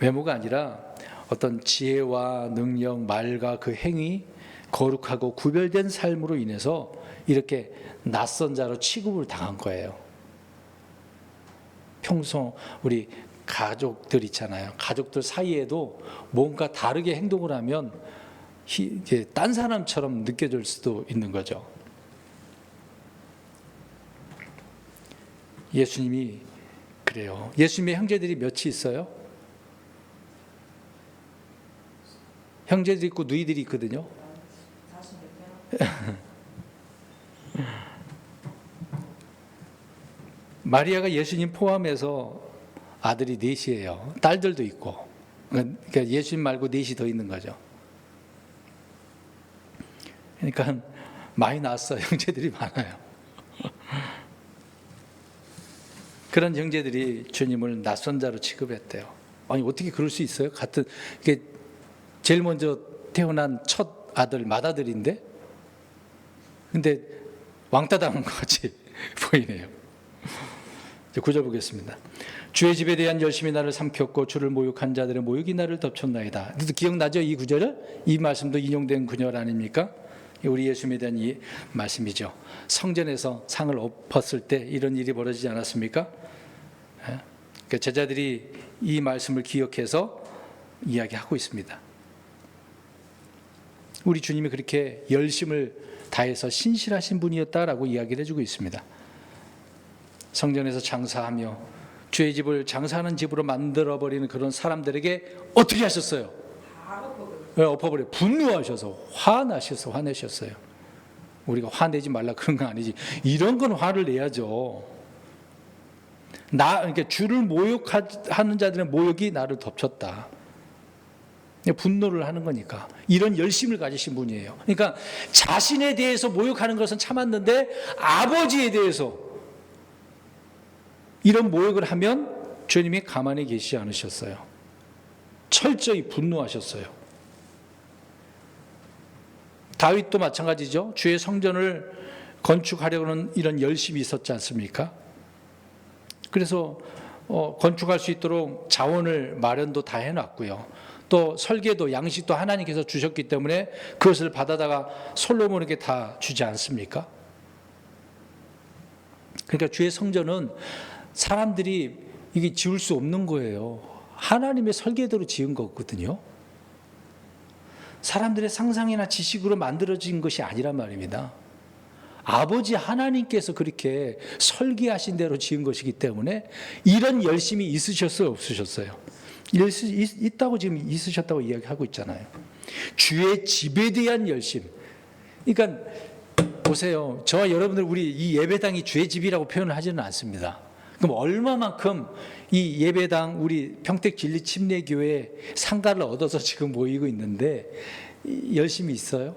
외모가 아니라 어떤 지혜와 능력, 말과 그 행위, 거룩하고 구별된 삶으로 인해서 이렇게 낯선 자로 취급을 당한 거예요. 평소 우리 가족들 있잖아요. 가족들 사이에도 뭔가 다르게 행동을 하면 딴 사람처럼 느껴질 수도 있는 거죠. 예수님이 그래요. 예수님의 형제들이 몇이 있어요? 형제들이 있고 누이들이 있거든요. 마리아가 예수님 포함해서 아들이 넷이에요. 딸들도 있고. 그러니까 예수님 말고 넷이 더 있는 거죠. 그러니까 많이 낳았어요. 형제들이 많아요. 그런 형제들이 주님을 낯선 자로 취급했대요. 아니 어떻게 그럴 수 있어요? 같은 이게 제일 먼저 태어난 첫 아들 맏아들인데, 근데 왕따 당한 것 같이 보이네요. 9절 보겠습니다. 주의 집에 대한 열심이 나를 삼켰고 주를 모욕한 자들의 모욕이 나를 덮쳤나이다. 기억나죠? 이 구절을? 이 말씀도 인용된 구절 아닙니까? 우리 예수님에 대한 이 말씀이죠. 성전에서 상을 엎었을 때 이런 일이 벌어지지 않았습니까? 그러니까 제자들이 이 말씀을 기억해서 이야기하고 있습니다. 우리 주님이 그렇게 열심을 다해서 신실하신 분이었다라고 이야기를 해주고 있습니다. 성전에서 장사하며 주의 집을 장사하는 집으로 만들어버리는 그런 사람들에게 어떻게 하셨어요? 엎어버려요. 분노하셔서 화내셨어요. 우리가 화내지 말라 그런 건 아니지. 이런 건 화를 내야죠. 그러니까 주를 모욕하는 자들의 모욕이 나를 덮쳤다. 분노를 하는 거니까. 이런 열심을 가지신 분이에요. 그러니까 자신에 대해서 모욕하는 것은 참았는데 아버지에 대해서 이런 모욕을 하면 주님이 가만히 계시지 않으셨어요. 철저히 분노하셨어요. 다윗도 마찬가지죠. 주의 성전을 건축하려는 이런 열심이 있었지 않습니까? 그래서 건축할 수 있도록 자원을 마련도 다 해놨고요. 또 설계도 양식도 하나님께서 주셨기 때문에 그것을 받아다가 솔로몬에게 다 주지 않습니까? 그러니까 주의 성전은 사람들이 이게 지을 수 없는 거예요. 하나님의 설계대로 지은 거거든요. 사람들의 상상이나 지식으로 만들어진 것이 아니란 말입니다. 아버지 하나님께서 그렇게 설계하신 대로 지은 것이기 때문에 이런 열심이 있으셨어요, 없으셨어요? 있다고 지금 있으셨다고 이야기하고 있잖아요. 주의 집에 대한 열심. 그러니까 보세요. 저와 여러분들 우리 이 예배당이 주의 집이라고 표현을 하지는 않습니다. 그럼 얼마만큼 이 예배당 우리 평택 진리 침례교회 상가를 얻어서 지금 모이고 있는데 열심히 있어요?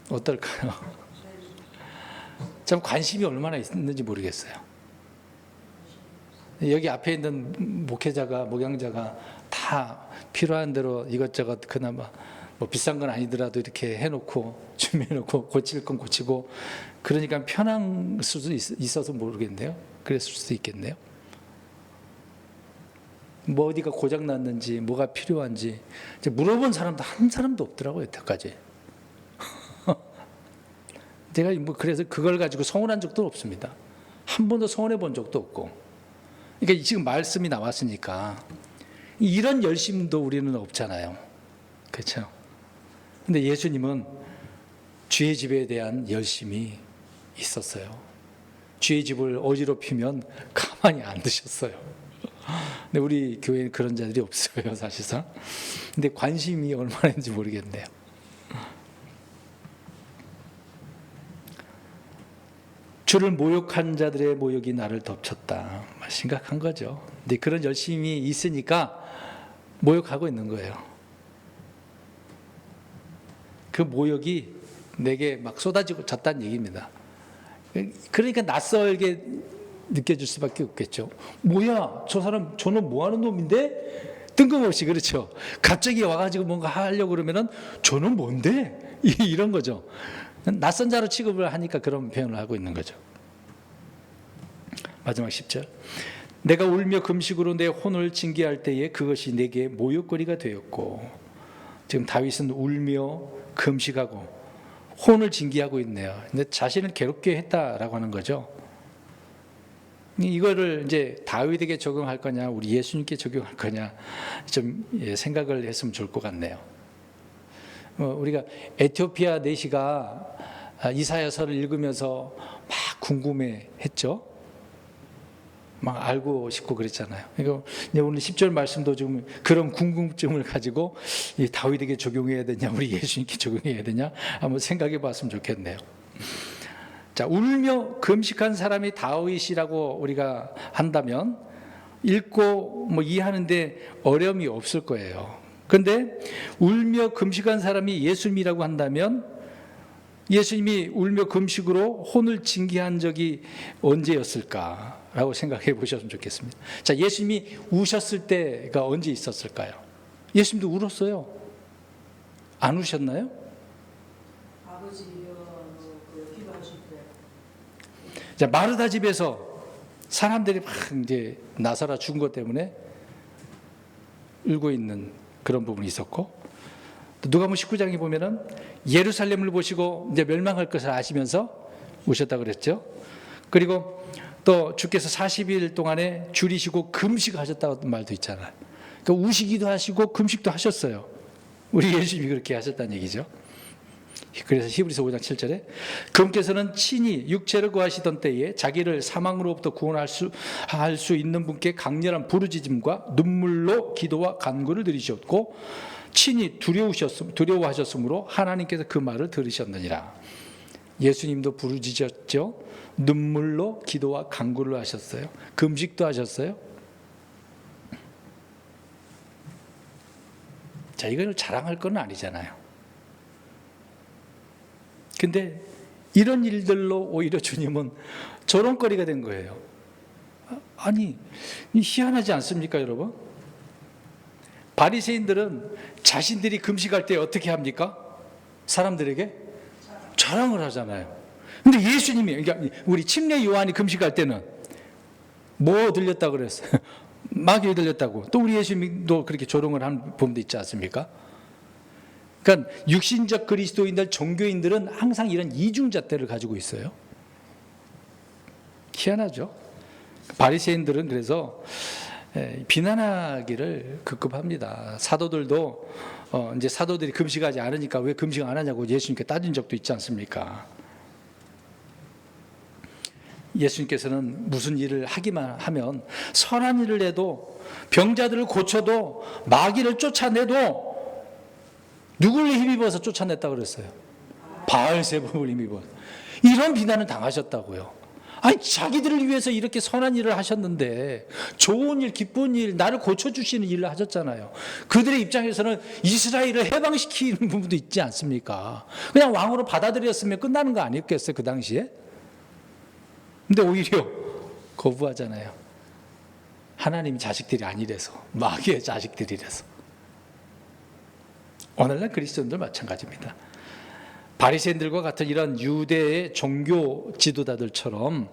어떨까요? 참 관심이 얼마나 있는지 모르겠어요. 여기 앞에 있는 목양자가 다 필요한 대로 이것저것 그나마 뭐 비싼 건 아니더라도 이렇게 해놓고 준비해놓고 고칠 건 고치고 그러니까 편한 수도 있어서 모르겠네요. 그랬을 수도 있겠네요. 뭐 어디가 고장 났는지 뭐가 필요한지 물어본 사람도 한 사람도 없더라고요, 여태까지. 제가 뭐 그래서 그걸 가지고 서운한 적도 없습니다. 한 번도 서운해 본 적도 없고. 그러니까 지금 말씀이 나왔으니까 이런 열심도 우리는 없잖아요. 그렇죠? 근데 예수님은 주의 집에 대한 열심이 있었어요. 주의 집을 어지럽히면 가만히 안 두셨어요. 근데 우리 교회는 그런 자들이 없어요, 사실상. 근데 관심이 얼마나 있는지 모르겠네요. 주를 모욕한 자들의 모욕이 나를 덮쳤다. 심각한 거죠. 근데 그런 열심이 있으니까 모욕하고 있는 거예요. 그 모욕이 내게 막 쏟아지고 졌다는 얘기입니다. 그러니까 낯설게 느껴질 수밖에 없겠죠. 뭐야, 저 사람, 저는 뭐 하는 놈인데? 뜬금없이, 그렇죠. 갑자기 와가지고 뭔가 하려고 그러면은 저는 뭔데? 이런 거죠. 낯선 자로 취급을 하니까 그런 표현을 하고 있는 거죠. 마지막 10절. 내가 울며 금식으로 내 혼을 징계할 때에 그것이 내게 모욕거리가 되었고. 지금 다윗은 울며 금식하고 혼을 징계하고 있네요. 근데 자신을 괴롭게 했다라고 하는 거죠. 이거를 이제 다윗에게 적용할 거냐, 우리 예수님께 적용할 거냐, 좀 생각을 했으면 좋을 것 같네요. 우리가 에티오피아 내시가 이사야서를 읽으면서 막 궁금해했죠. 막 알고 싶고 그랬잖아요. 그러니까 오늘 10절 말씀도 좀 그런 궁금증을 가지고 이 다윗에게 적용해야 되냐, 우리 예수님께 적용해야 되냐 한번 생각해 봤으면 좋겠네요. 자, 울며 금식한 사람이 다윗이라고 우리가 한다면 읽고 이해하는데 어려움이 없을 거예요. 그런데 울며 금식한 사람이 예수님이라고 한다면 예수님이 울며 금식으로 혼을 징계한 적이 언제였을까라고 생각해 보셨으면 좋겠습니다. 자, 예수님이 우셨을 때가 언제 있었을까요? 예수님도 울었어요. 안 우셨나요? 아버지 기도하실 때. 자, 마르다 집에서 사람들이 막 이제 나사라 죽은 것 때문에 울고 있는 그런 부분이 있었고, 또 누가복음 19장에 보면은 예루살렘을 보시고 이제 멸망할 것을 아시면서 우셨다 그랬죠. 그리고 또 주께서 40일 동안에 줄이시고 금식하셨다고 말도 있잖아요. 그러니까 우시기도 하시고 금식도 하셨어요. 우리 예수님이 그렇게 하셨다는 얘기죠. 그래서 히브리서 5장 7절에 그분께서는 친히 육체를 구하시던 때에 자기를 사망으로부터 구원할 수 있는 분께 강렬한 부르짖음과 눈물로 기도와 간구를 드리셨고 친히 두려워하셨으므로 하나님께서 그 말을 들으셨느니라. 예수님도 부르짖었죠. 눈물로 기도와 간구를 하셨어요. 금식도 하셨어요. 자, 이걸 자랑할 건 아니잖아요. 근데 이런 일들로 오히려 주님은 조롱거리가 된 거예요. 아니, 희한하지 않습니까, 여러분? 바리새인들은 자신들이 금식할 때 어떻게 합니까? 사람들에게 자랑을 하잖아요. 근데 예수님이, 그러니까 우리 침례 요한이 금식할 때는 뭐 들렸다고 그랬어요? 마귀 들렸다고. 또 우리 예수님도 그렇게 조롱을 한 부분도 있지 않습니까? 그러니까 육신적 그리스도인들, 종교인들은 항상 이런 이중잣대를 가지고 있어요. 희한하죠. 바리새인들은 그래서 비난하기를 급급합니다. 사도들도 이제 사도들이 금식하지 않으니까 왜 금식 안 하냐고 예수님께 따진 적도 있지 않습니까? 예수님께서는 무슨 일을 하기만 하면 선한 일을 해도 병자들을 고쳐도 마귀를 쫓아내도 누굴 힘입어서 쫓아냈다고 그랬어요? 바알세불을 힘입어. 이런 비난을 당하셨다고요. 아니, 자기들을 위해서 이렇게 선한 일을 하셨는데 좋은 일, 기쁜 일, 나를 고쳐주시는 일을 하셨잖아요. 그들의 입장에서는 이스라엘을 해방시키는 부분도 있지 않습니까? 그냥 왕으로 받아들였으면 끝나는 거 아니었겠어요, 그 당시에? 근데 오히려 거부하잖아요. 하나님 자식들이 아니래서, 마귀의 자식들이래서. 오늘날 그리스도인들 마찬가지입니다. 바리새인들과 같은 이런 유대의 종교 지도자들처럼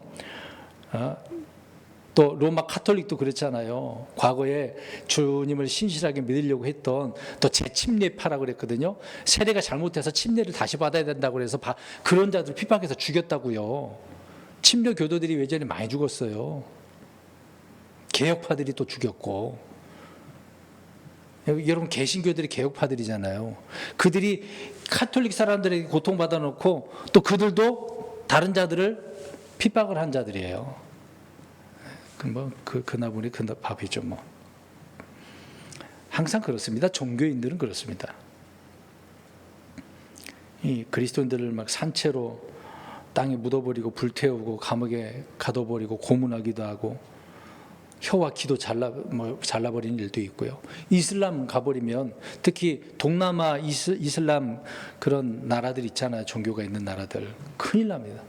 또 로마 카톨릭도 그랬잖아요. 과거에 주님을 신실하게 믿으려고 했던 또 재침례파라고 그랬거든요. 세례가 잘못해서 침례를 다시 받아야 된다고 그래서 그런 자들 핍박해서 죽였다고요. 침례 교도들이 예전에 많이 죽었어요. 개혁파들이 또 죽였고. 여러분, 개신교들이 개혁파들이잖아요. 그들이 카톨릭 사람들에게 고통받아 놓고 또 그들도 다른 자들을 핍박을 한 자들이에요. 그나물이 그 밥이죠 뭐. 항상 그렇습니다. 종교인들은 그렇습니다. 이 그리스도인들을 막 산채로 땅에 묻어버리고 불태우고 감옥에 가둬버리고 고문하기도 하고 혀와 귀도 잘라버리는 일도 있고요. 이슬람 가버리면 특히 동남아 이슬람 그런 나라들 있잖아요. 종교가 있는 나라들 큰일 납니다.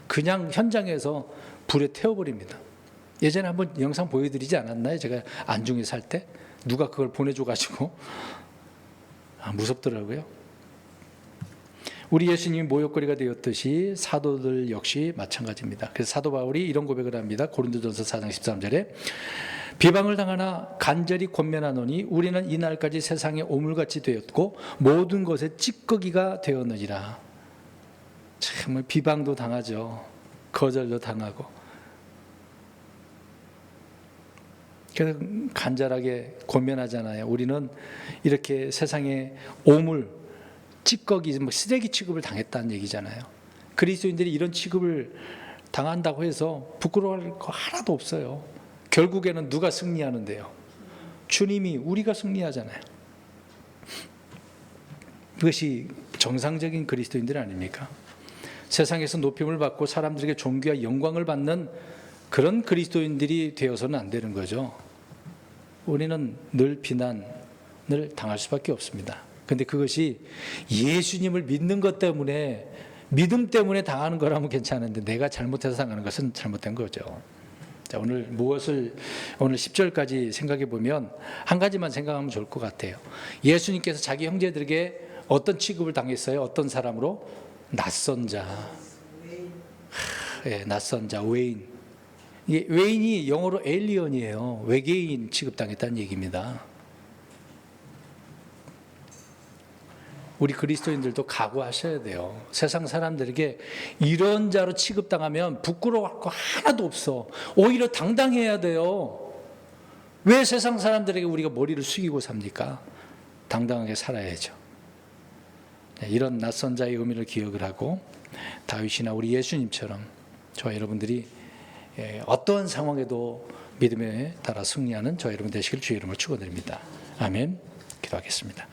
그냥 현장에서 불에 태워버립니다. 예전에 한번 영상 보여드리지 않았나요? 제가 안중에 살 때 누가 그걸 보내줘가지고 무섭더라고요. 우리 예수님이 모욕거리가 되었듯이 사도들 역시 마찬가지입니다. 그래서 사도 바울이 이런 고백을 합니다. 고린도전서 4장 13절에 비방을 당하나 간절히 권면하노니 우리는 이날까지 세상에 오물같이 되었고 모든 것에 찌꺼기가 되었느니라. 참 비방도 당하죠. 거절도 당하고. 그래서 간절하게 권면하잖아요. 우리는 이렇게 세상에 오물, 찌꺼기, 쓰레기 취급을 당했다는 얘기잖아요. 그리스도인들이 이런 취급을 당한다고 해서 부끄러워할 거 하나도 없어요. 결국에는 누가 승리하는데요? 주님이, 우리가 승리하잖아요. 그것이 정상적인 그리스도인들 아닙니까? 세상에서 높임을 받고 사람들에게 존귀와 영광을 받는 그런 그리스도인들이 되어서는 안 되는 거죠. 우리는 늘 비난을 당할 수밖에 없습니다. 근데 그것이 예수님을 믿는 것 때문에, 믿음 때문에 당하는 거라면 괜찮은데 내가 잘못해서 당하는 것은 잘못된 거죠. 자, 오늘 10절까지 생각해 보면 한 가지만 생각하면 좋을 것 같아요. 예수님께서 자기 형제들에게 어떤 취급을 당했어요? 어떤 사람으로? 낯선 자. 낯선 자, 외인. 이게 외인이 영어로 에일리언이에요. 외계인 취급당했다는 얘기입니다. 우리 그리스도인들도 각오하셔야 돼요. 세상 사람들에게 이런 자로 취급당하면 부끄러워할 거 하나도 없어. 오히려 당당해야 돼요. 왜 세상 사람들에게 우리가 머리를 숙이고 삽니까? 당당하게 살아야죠. 이런 낯선 자의 의미를 기억을 하고 다윗이나 우리 예수님처럼 저와 여러분들이 어떠한 상황에도 믿음에 따라 승리하는 저와 여러분 되시길 주의 이름으로 축원드립니다. 아멘. 기도하겠습니다.